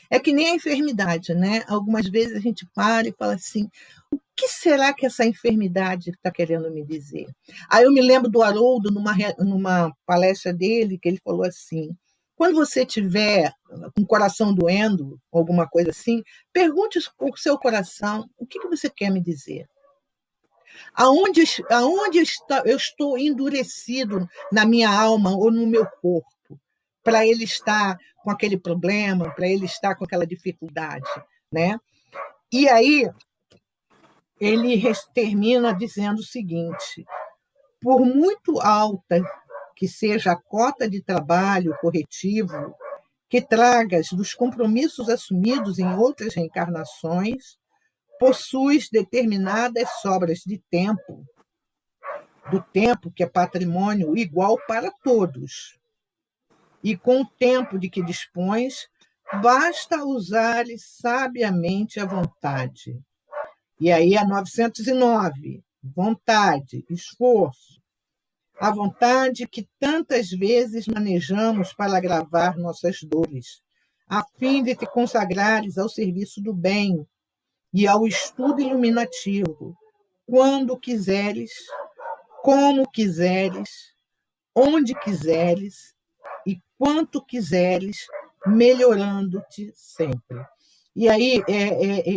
É que nem a enfermidade, né? Algumas vezes a gente para e fala assim: o que será que essa enfermidade está querendo me dizer? Aí eu me lembro do Haroldo, numa palestra dele, que ele falou assim: quando você tiver com o coração doendo, alguma coisa assim, pergunte ao seu coração: o que você quer me dizer? Aonde eu estou endurecido na minha alma ou no meu corpo, para ele estar com aquele problema, para ele estar com aquela dificuldade, né? E aí ele termina dizendo o seguinte: por muito alta que seja a cota de trabalho corretivo que tragas dos compromissos assumidos em outras reencarnações, possuis determinadas sobras de tempo, do tempo que é patrimônio igual para todos. E com o tempo de que dispões, basta usares sabiamente a vontade. E aí a 909, vontade, esforço. A vontade que tantas vezes manejamos para agravar nossas dores, a fim de te consagrares ao serviço do bem e ao estudo iluminativo, quando quiseres, como quiseres, onde quiseres e quanto quiseres, melhorando-te sempre. E aí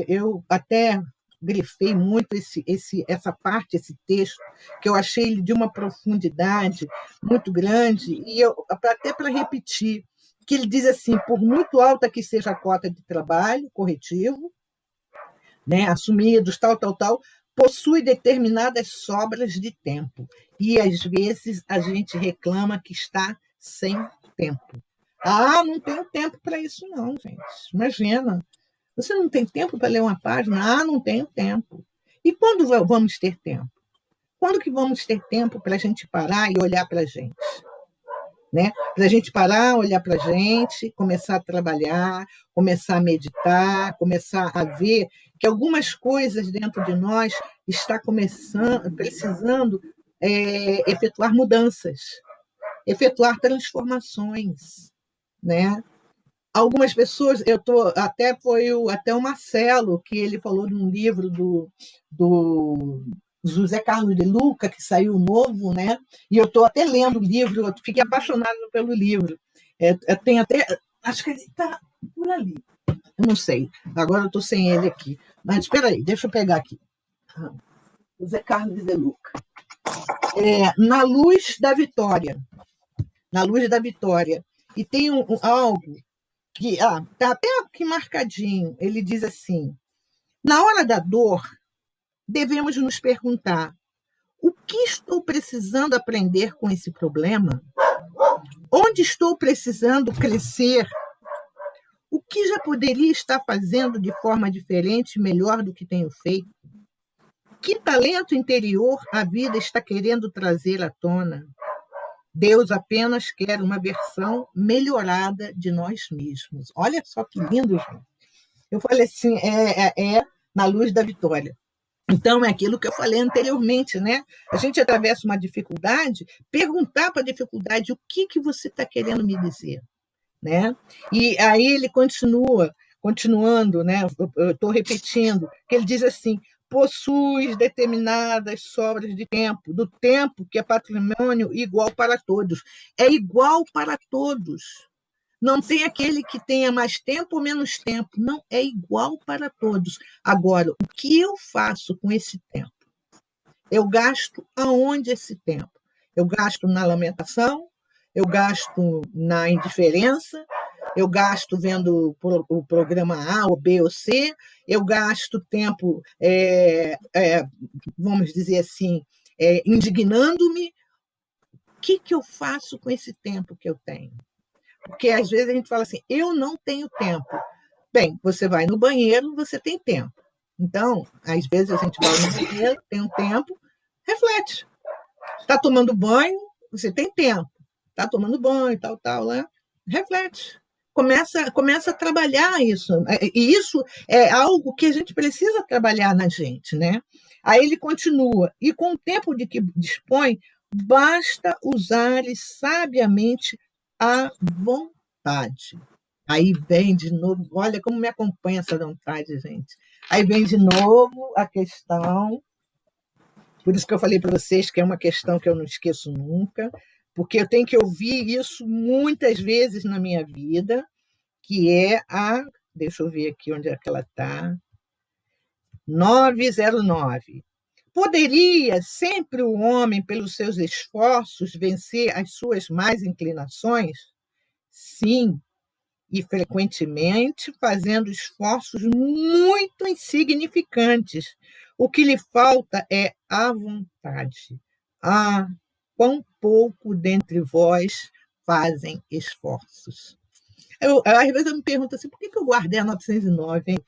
eu até grifei muito essa parte, esse texto, que eu achei ele de uma profundidade muito grande, e até para repetir, que ele diz assim: por muito alta que seja a cota de trabalho corretivo, né, assumidos, tal, possui determinadas sobras de tempo. E, às vezes, a gente reclama que está sem tempo. Ah, não tenho tempo para isso, não, gente. Imagina. Você não tem tempo para ler uma página? Ah, não tenho tempo. E quando vamos ter tempo? Quando que vamos ter tempo para a gente parar e olhar para a gente? Né? Para a gente parar, olhar para a gente, começar a trabalhar, começar a meditar, começar a ver que algumas coisas dentro de nós está precisando efetuar mudanças, efetuar transformações, né? Algumas pessoas, até o Marcelo, que ele falou de um livro do José Carlos de Luca, que saiu novo, né? E eu estou até lendo o livro, eu fiquei apaixonada pelo livro. Tem até, acho que ele está por ali, eu não sei, agora eu estou sem ele aqui. Mas espera aí, deixa eu pegar aqui. José Carlos de Luca. Na Luz da Vitória. Na Luz da Vitória. E tem algo que está até aqui marcadinho. Ele diz assim: na hora da dor, devemos nos perguntar: o que estou precisando aprender com esse problema? Onde estou precisando crescer? O que já poderia estar fazendo de forma diferente, melhor do que tenho feito? Que talento interior a vida está querendo trazer à tona? Deus apenas quer uma versão melhorada de nós mesmos. Olha só que lindo, gente. Eu falei assim, na luz da vitória. Então, é aquilo que eu falei anteriormente, né? A gente atravessa uma dificuldade, perguntar para a dificuldade o que você está querendo me dizer, né? E aí ele continuando, né? Eu estou repetindo, que ele diz assim: possuis determinadas sobras de tempo, do tempo que é patrimônio igual para todos. É igual para todos. Não tem aquele que tenha mais tempo ou menos tempo. Não, é igual para todos. Agora, o que eu faço com esse tempo? Eu gasto aonde esse tempo? Eu gasto na lamentação, eu gasto na indiferença, eu gasto vendo o programa A, ou B, ou C, eu gasto tempo, vamos dizer assim, indignando-me. O que eu faço com esse tempo que eu tenho? Porque às vezes a gente fala assim, eu não tenho tempo. Bem, você vai no banheiro, você tem tempo. Então, às vezes a gente vai no banheiro, tem um tempo, reflete. Está tomando banho, você tem tempo. Está tomando banho, tal, né? Reflete. Começa a trabalhar isso. E isso é algo que a gente precisa trabalhar na gente, né? Aí ele continua, e com o tempo de que dispõe, basta usar sabiamente a vontade. Aí vem de novo, olha como me acompanha essa vontade, gente. Aí vem de novo a questão, por isso que eu falei para vocês que é uma questão que eu não esqueço nunca, porque eu tenho que ouvir isso muitas vezes na minha vida, que é deixa eu ver aqui onde é que ela está, 909. Poderia sempre o homem, pelos seus esforços, vencer as suas más inclinações? Sim, e frequentemente fazendo esforços muito insignificantes. O que lhe falta é a vontade. Ah, quão pouco dentre vós fazem esforços. Às vezes eu me pergunto assim, por que eu guardei a 909, hein?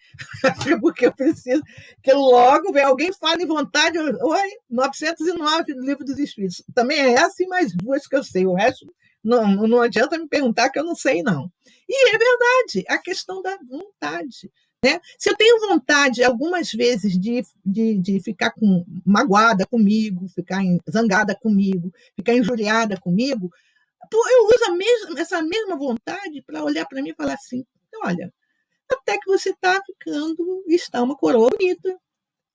Porque eu preciso que logo venha alguém fale em vontade. Oi, 909 do Livro dos Espíritos. Também é essa e mais duas que eu sei. O resto não adianta me perguntar que eu não sei, não. E é verdade, a questão da vontade. Né? Se eu tenho vontade, algumas vezes, de ficar magoada comigo, ficar zangada comigo, ficar injuriada comigo, eu uso essa mesma vontade para olhar para mim e falar assim, olha, até que você está uma coroa bonita,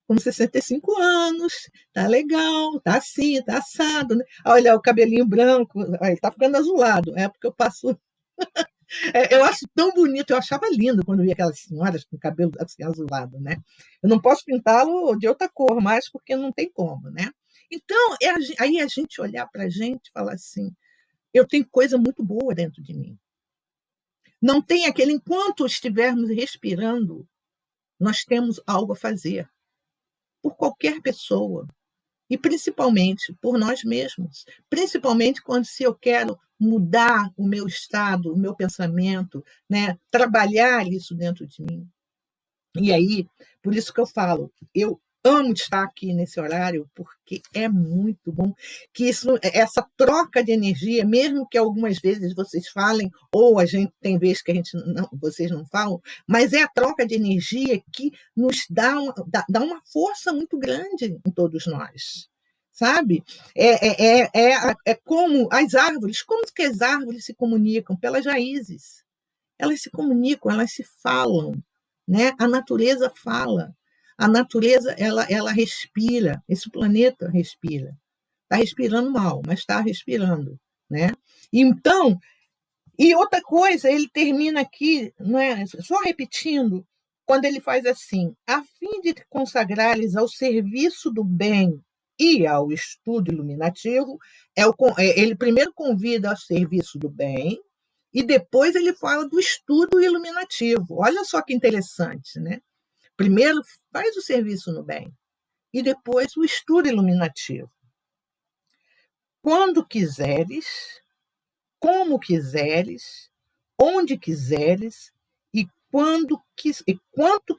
com 65 anos, tá legal, tá assim, tá assado, né? Olha, o cabelinho branco, ele tá ficando azulado, é porque eu passo... eu acho tão bonito, eu achava lindo quando via aquelas senhoras com cabelo assim, azulado, né? Eu não posso pintá-lo de outra cor, mais porque não tem como, né? Então, aí a gente olhar para a gente e falar assim, eu tenho coisa muito boa dentro de mim. Não tem aquele, enquanto estivermos respirando, nós temos algo a fazer por qualquer pessoa e principalmente por nós mesmos. Principalmente se eu quero mudar o meu estado, o meu pensamento, né? Trabalhar isso dentro de mim. E aí, por isso que eu falo, eu amo estar aqui nesse horário, porque é muito bom que essa troca de energia, mesmo que algumas vezes vocês falem, ou a gente tem vezes que vocês não falam, mas é a troca de energia que nos dá uma força muito grande em todos nós. Sabe? É como as árvores, como que as árvores se comunicam? Pelas raízes. Elas se comunicam, elas se falam. Né? A natureza fala. A natureza ela respira, esse planeta respira. Está respirando mal, mas está respirando. Né? Então, e outra coisa, ele termina aqui, né, só repetindo, quando ele faz assim, a fim de consagrares ao serviço do bem e ao estudo iluminativo, ele primeiro convida ao serviço do bem, e depois ele fala do estudo iluminativo. Olha só que interessante, né? Primeiro, faz o serviço no bem. e depois o estudo iluminativo. Quando quiseres, como quiseres, onde quiseres e quanto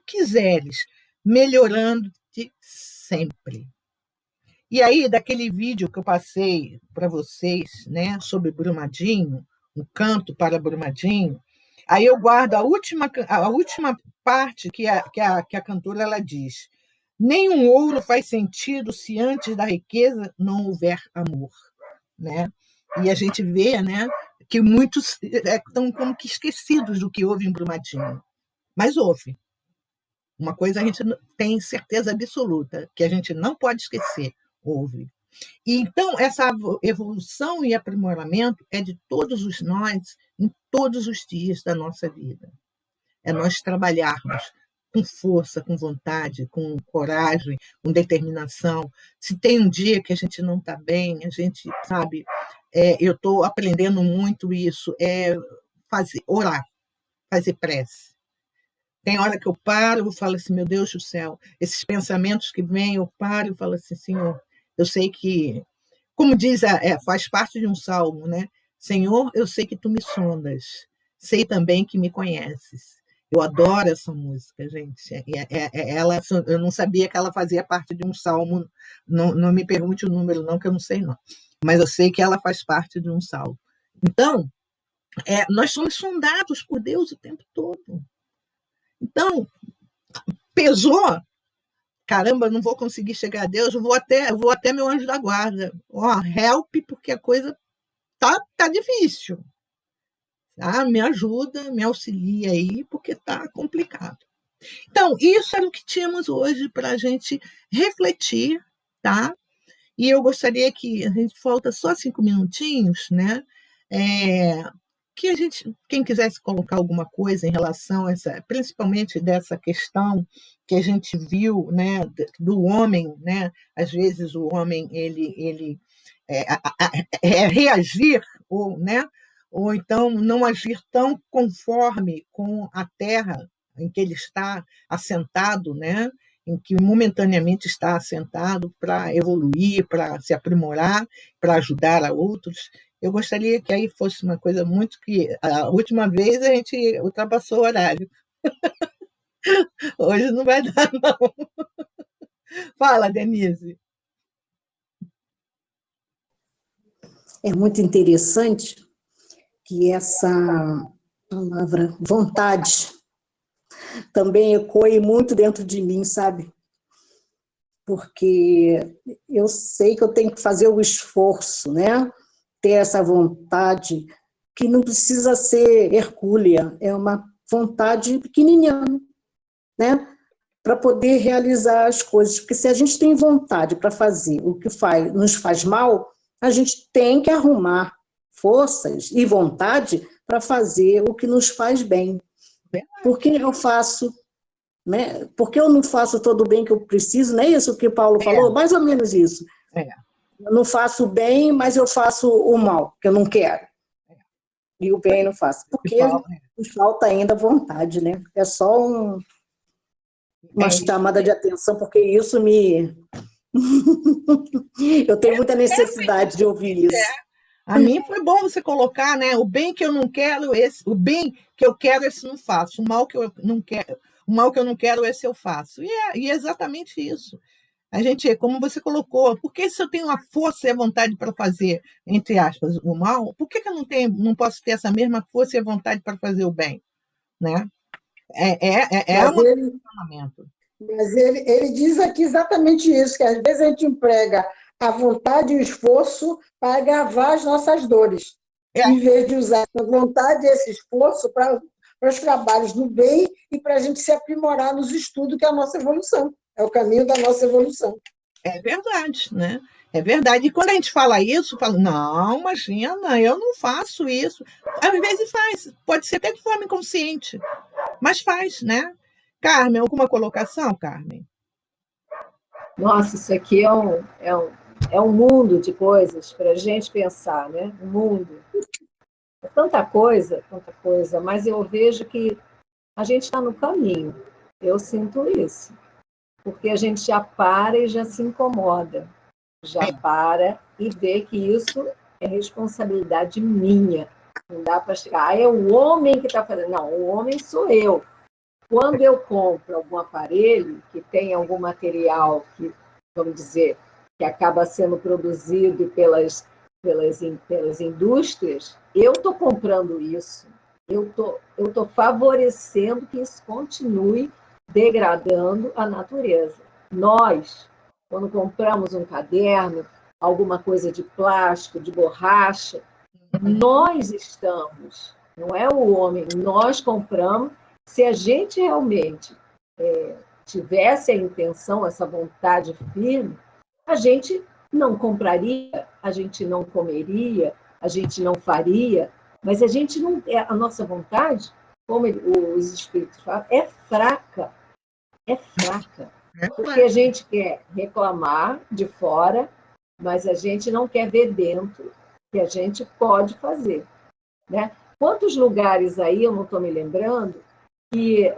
quiseres, melhorando-te sempre. E aí, daquele vídeo que eu passei para vocês, né, sobre Brumadinho, um canto para Brumadinho, aí eu guardo a última parte que a cantora ela diz: nenhum ouro faz sentido se antes da riqueza não houver amor, né? E a gente vê, né, que muitos estão como que esquecidos do que houve em Brumadinho. Mas houve. Uma coisa a gente tem certeza absoluta, que a gente não pode esquecer: houve. E então, essa evolução e aprimoramento é de todos os nós, em todos os dias da nossa vida. É nós trabalharmos com força, com vontade, com coragem, com determinação. Se tem um dia que a gente não está bem, a gente, sabe, eu estou aprendendo muito isso, orar, fazer prece. Tem hora que eu paro e falo assim: meu Deus do céu, esses pensamentos que vêm, eu paro e falo assim: Senhor, eu sei que, como diz, faz parte de um salmo, né? Senhor, eu sei que tu me sondas, sei também que me conheces. Eu adoro essa música, gente. Ela, eu não sabia que ela fazia parte de um salmo. Não, não me pergunte o número, não, que eu não sei, não. Mas eu sei que ela faz parte de um salmo. Então, nós somos sondados por Deus o tempo todo. Então, pesou, caramba, não vou conseguir chegar a Deus, vou até meu anjo da guarda. Help, porque a coisa tá difícil. Tá? Me ajuda, me auxilia aí, porque tá complicado. Então, isso era o que tínhamos hoje para a gente refletir, tá? E eu gostaria que a gente falta só 5 minutinhos, né? Que a gente, quem quisesse colocar alguma coisa em relação a essa, principalmente dessa questão que a gente viu, né, do homem, né? Às vezes o homem ele reagir ou então não agir tão conforme com a terra em que ele está assentado, né? Em que momentaneamente está assentado para evoluir, para se aprimorar, para ajudar a outros. Eu gostaria que aí fosse uma coisa muito que a última vez a gente ultrapassou o horário. Hoje não vai dar, não. Fala, Denise. É muito interessante que essa palavra vontade também ecoe muito dentro de mim, sabe? Porque eu sei que eu tenho que fazer o esforço, né? Ter essa vontade, que não precisa ser hercúlea, é uma vontade pequenininha, né? Para poder realizar as coisas. Porque se a gente tem vontade para fazer o que nos faz mal, a gente tem que arrumar forças e vontade para fazer o que nos faz bem. Por que eu faço, né? Por que eu não faço todo o bem que eu preciso? Não é isso que Paulo falou? Mais ou menos isso. Eu não faço o bem, mas eu faço o mal, que eu não quero. E o bem eu não faço. Porque nos falta ainda vontade, né? É só uma chamada de atenção, porque isso me... eu tenho muita necessidade de ouvir isso. A mim foi bom você colocar, né? O bem que eu não quero, o bem que eu quero, esse não faço. O mal que eu não quero, esse eu faço. E é exatamente isso. A gente, como você colocou, por que se eu tenho a força e a vontade para fazer, entre aspas, o mal, por que eu não posso ter essa mesma força e a vontade para fazer o bem? Né? É um funcionamento. Mas ele diz aqui exatamente isso, que às vezes a gente emprega a vontade e o esforço para agravar as nossas dores, em vez de usar a vontade e esse esforço para os trabalhos do bem e para a gente se aprimorar nos estudos, que é a nossa evolução, é o caminho da nossa evolução. É verdade, né? É verdade. E quando a gente fala isso, fala, não, imagina, eu não faço isso. Às vezes faz, pode ser até de forma inconsciente, mas faz, né? Carmen, alguma colocação, Carmen? Nossa, isso aqui é um mundo de coisas para a gente pensar, né? Um mundo. É tanta coisa, mas eu vejo que a gente está no caminho. Eu sinto isso. porque a gente já para e já se incomoda, já para e vê que isso é responsabilidade minha. Não dá para chegar, é o homem que está fazendo. Não, o homem sou eu. Quando eu compro algum aparelho que tem algum material que, vamos dizer, que acaba sendo produzido pelas indústrias, eu estou comprando isso. Eu tô favorecendo que isso continue degradando a natureza. Nós, quando compramos um caderno, alguma coisa de plástico, de borracha, nós estamos, não é o homem, nós compramos. Se a gente realmente tivesse a intenção, essa vontade firme, a gente não compraria, a gente não comeria, a gente não faria, mas a gente não, a nossa vontade, como os espíritos falam, é fraca, porque a gente quer reclamar de fora, mas a gente não quer ver dentro que a gente pode fazer, né? Quantos lugares aí, eu não estou me lembrando, que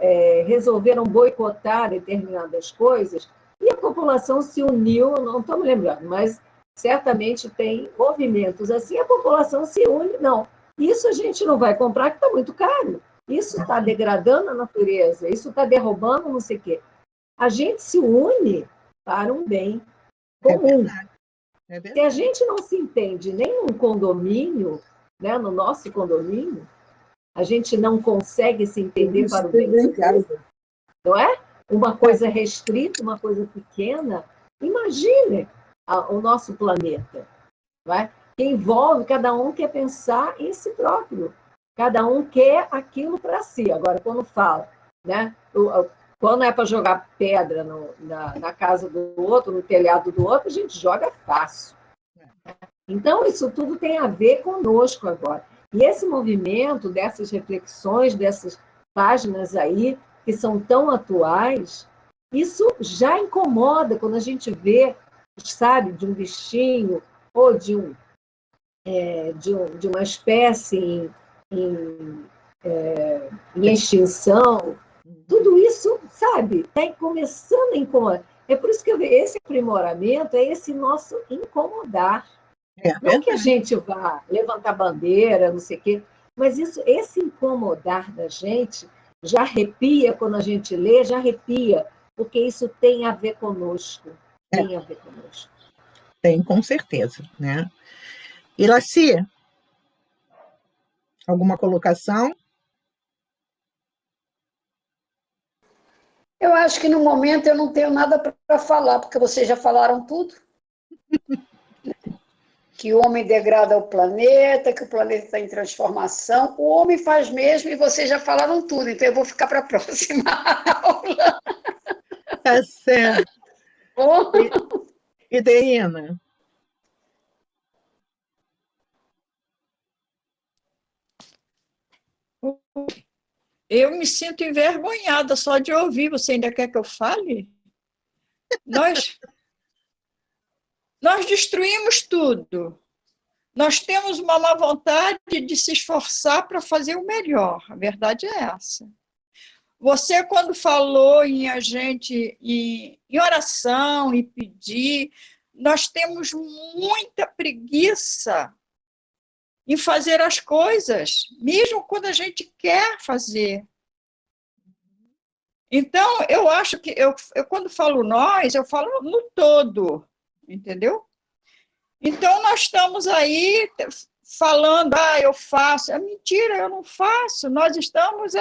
resolveram boicotar determinadas coisas e a população se uniu, não estou me lembrando, mas certamente tem movimentos assim, a população se une, não, isso a gente não vai comprar que está muito caro, isso está degradando a natureza, isso está derrubando não sei o quê. A gente se une para um bem comum. Se a gente não se entende nem num condomínio, né, no nosso condomínio, a gente não consegue se entender para o bem comum, não é? Uma coisa restrita, uma coisa pequena. Imagine o nosso planeta, não é? Que envolve, cada um quer pensar em si próprio, cada um quer aquilo para si. Agora, quando fala, né? Quando é para jogar pedra na casa do outro, no telhado do outro, a gente joga fácil. Então, isso tudo tem a ver conosco agora. E esse movimento dessas reflexões, dessas páginas aí, que são tão atuais, isso já incomoda quando a gente vê, sabe, de um bichinho ou de uma espécie em extinção. Tudo isso, sabe, está começando a incomodar. É por isso que eu vejo esse aprimoramento, é esse nosso incomodar. Não que a gente vá levantar bandeira, não sei o quê, mas esse incomodar da gente já arrepia, quando a gente lê, já arrepia, porque isso tem a ver conosco. Tem a ver conosco. Tem, com certeza, né? Iraci, alguma colocação? Eu acho que no momento eu não tenho nada para falar, porque vocês já falaram tudo. Que o homem degrada o planeta, que o planeta está em transformação. O homem faz mesmo e vocês já falaram tudo, então eu vou ficar para a próxima aula. Tá certo. E Deina? Eu me sinto envergonhada só de ouvir. Você ainda quer que eu fale? Nós destruímos tudo. Nós temos uma má vontade de se esforçar para fazer o melhor. A verdade é essa. Você, quando falou em a gente em oração e pedir, nós temos muita preguiça em fazer as coisas, mesmo quando a gente quer fazer. Então, eu acho que eu quando falo nós, eu falo no todo, entendeu? Então, nós estamos aí falando, eu faço. É mentira, eu não faço. Nós estamos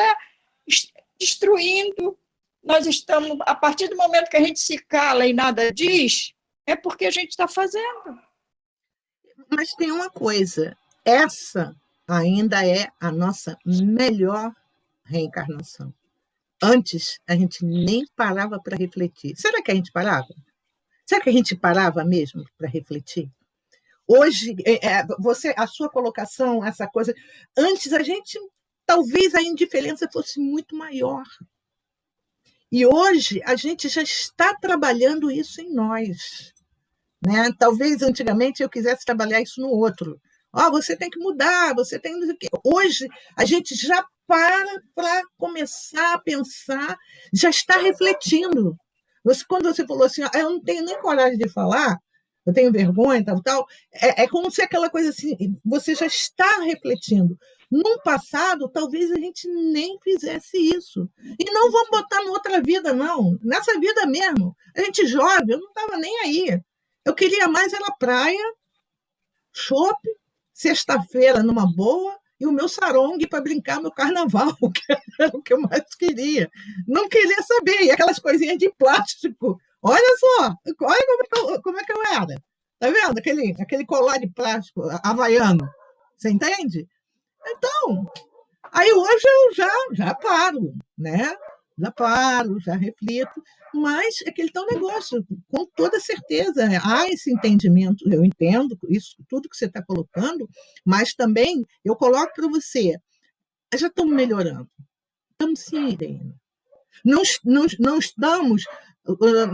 destruindo. Nós estamos, a partir do momento que a gente se cala e nada diz, é porque a gente está fazendo. Mas tem uma coisa, essa ainda é a nossa melhor reencarnação. Antes, a gente nem parava para refletir. Será que a gente parava? Será que a gente parava mesmo para refletir? Hoje, a sua colocação, essa coisa, antes a gente, talvez a indiferença fosse muito maior. E hoje a gente já está trabalhando isso em nós. Né? Talvez antigamente eu quisesse trabalhar isso no outro. Você tem que mudar, você tem. Hoje a gente já para começar a pensar, já está refletindo. Quando você falou assim, "Ah, eu não tenho nem coragem de falar, eu tenho vergonha, tal, tal", é como se aquela coisa assim, você já está refletindo. No passado, talvez a gente nem fizesse isso. E não vamos botar em outra vida, não. Nessa vida mesmo. A gente jovem, eu não estava nem aí. Eu queria mais era praia, shopping, sexta-feira numa boa, e o meu sarongue para brincar meu carnaval, que era o que eu mais queria. Não queria saber. E aquelas coisinhas de plástico. Olha só, olha como é que eu era. Tá vendo? Aquele colar de plástico havaiano. Você entende? Então, aí hoje eu já paro, né? Já paro, já reflito, mas é aquele tal negócio, com toda certeza, há esse entendimento, eu entendo isso, tudo que você está colocando, mas também eu coloco para você, já estamos melhorando, estamos sim, Irene. Não estamos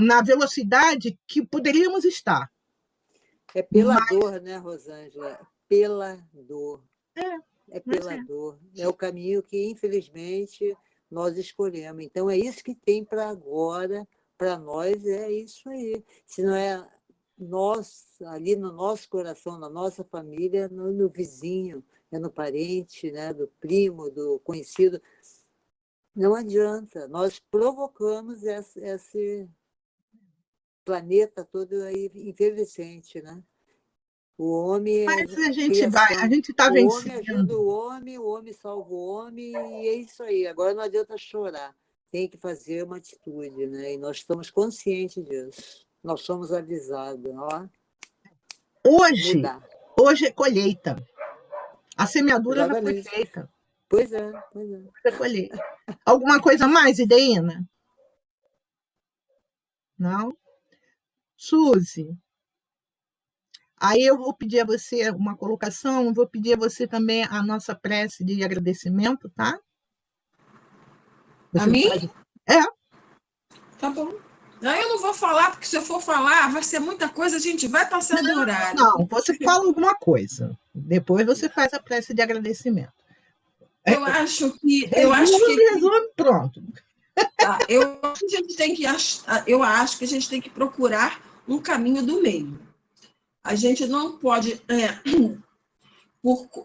na velocidade que poderíamos estar. É pela dor, né, Rosângela? Pela dor. É pela dor. É o caminho que, infelizmente, nós escolhemos. Então, é isso que tem para agora, para nós, é isso aí. Se não é nós, ali no nosso coração, na nossa família, no vizinho, é no parente, né, do primo, do conhecido, não adianta. Nós provocamos esse planeta todo aí envelhecente, né? O homem é Mas a criação. gente está O homem ajuda vencendo. o homem salva o homem, e é isso aí. Agora não adianta chorar. Tem que fazer uma atitude, né? E nós estamos conscientes disso. Nós somos avisados, ó, Hoje, mudar. hoje é colheita. A semeadura já foi Exatamente. feita. Pois é, pois é. Já colhei. Alguma coisa mais, Ideína? Não? Suzy, aí eu vou pedir a você uma colocação, vou pedir a você também a nossa prece de agradecimento, tá? A Você mim? faz. É, Tá bom. Não, eu não vou falar, porque se eu for falar, vai ser muita coisa, a gente vai passar do horário. não, você fala alguma coisa. Depois você faz a prece de agradecimento. Eu acho que, Resume, pronto. tá, eu acho que a gente tem que eu acho que a gente tem que procurar um caminho do meio. A gente não pode,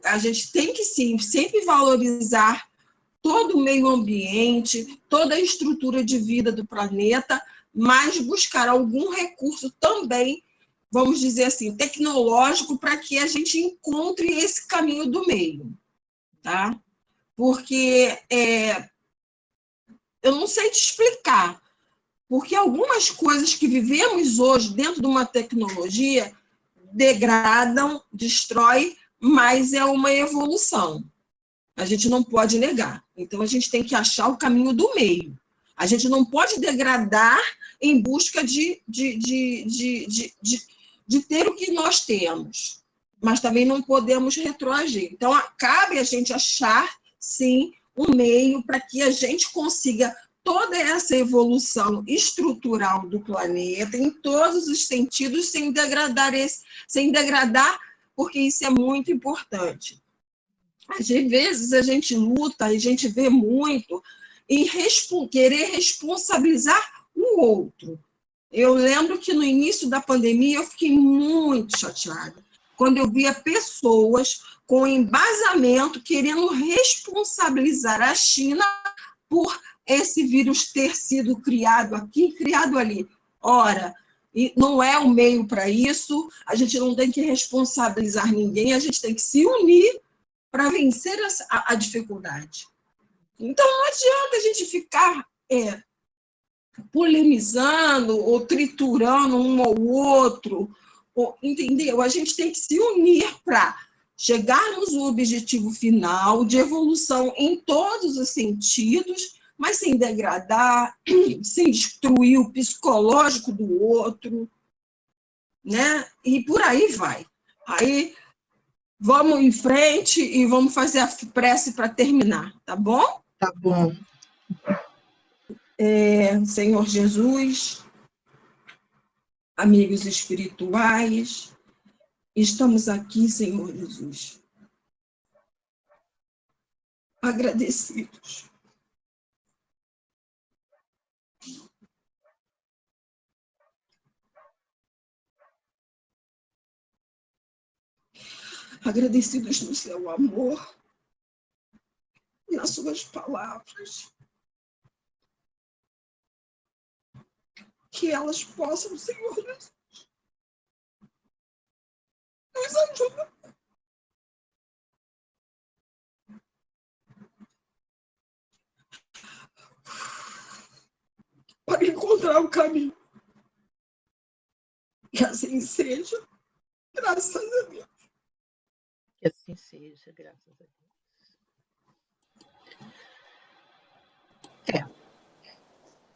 a gente tem que sim sempre valorizar todo o meio ambiente, toda a estrutura de vida do planeta, mas buscar algum recurso também, vamos dizer assim, tecnológico, para que a gente encontre esse caminho do meio, tá? Porque eu não sei te explicar, porque algumas coisas que vivemos hoje dentro de uma tecnologia degradam, destrói, mas é uma evolução. A gente não pode negar. Então, a gente tem que achar o caminho do meio. A gente não pode degradar em busca de ter o que nós temos, mas também não podemos retroagir. Então, cabe a gente achar, sim, um meio para que a gente consiga toda essa evolução estrutural do planeta, em todos os sentidos, sem degradar, porque isso é muito importante. Às vezes a gente luta, a gente vê muito em querer responsabilizar o outro. Eu lembro que no início da pandemia eu fiquei muito chateada quando eu via pessoas com embasamento querendo responsabilizar a China por esse vírus ter sido criado aqui, criado ali. Ora, e não é o meio para isso, a gente não tem que responsabilizar ninguém, a gente tem que se unir para vencer a dificuldade. Então, não adianta a gente ficar polemizando ou triturando um ao outro, entendeu? A gente tem que se unir para chegarmos ao objetivo final de evolução em todos os sentidos, mas sem degradar, sem destruir o psicológico do outro, né? E por aí vai. Aí vamos em frente e vamos fazer a prece para terminar, tá bom? Tá bom. Senhor Jesus, amigos espirituais, estamos aqui, Senhor Jesus, agradecidos agradecidos no seu amor, nas suas palavras, que elas possam, Senhor Jesus, nos ajudar para encontrar o caminho. Que assim seja, graças a Deus. Que assim seja, graças a Deus.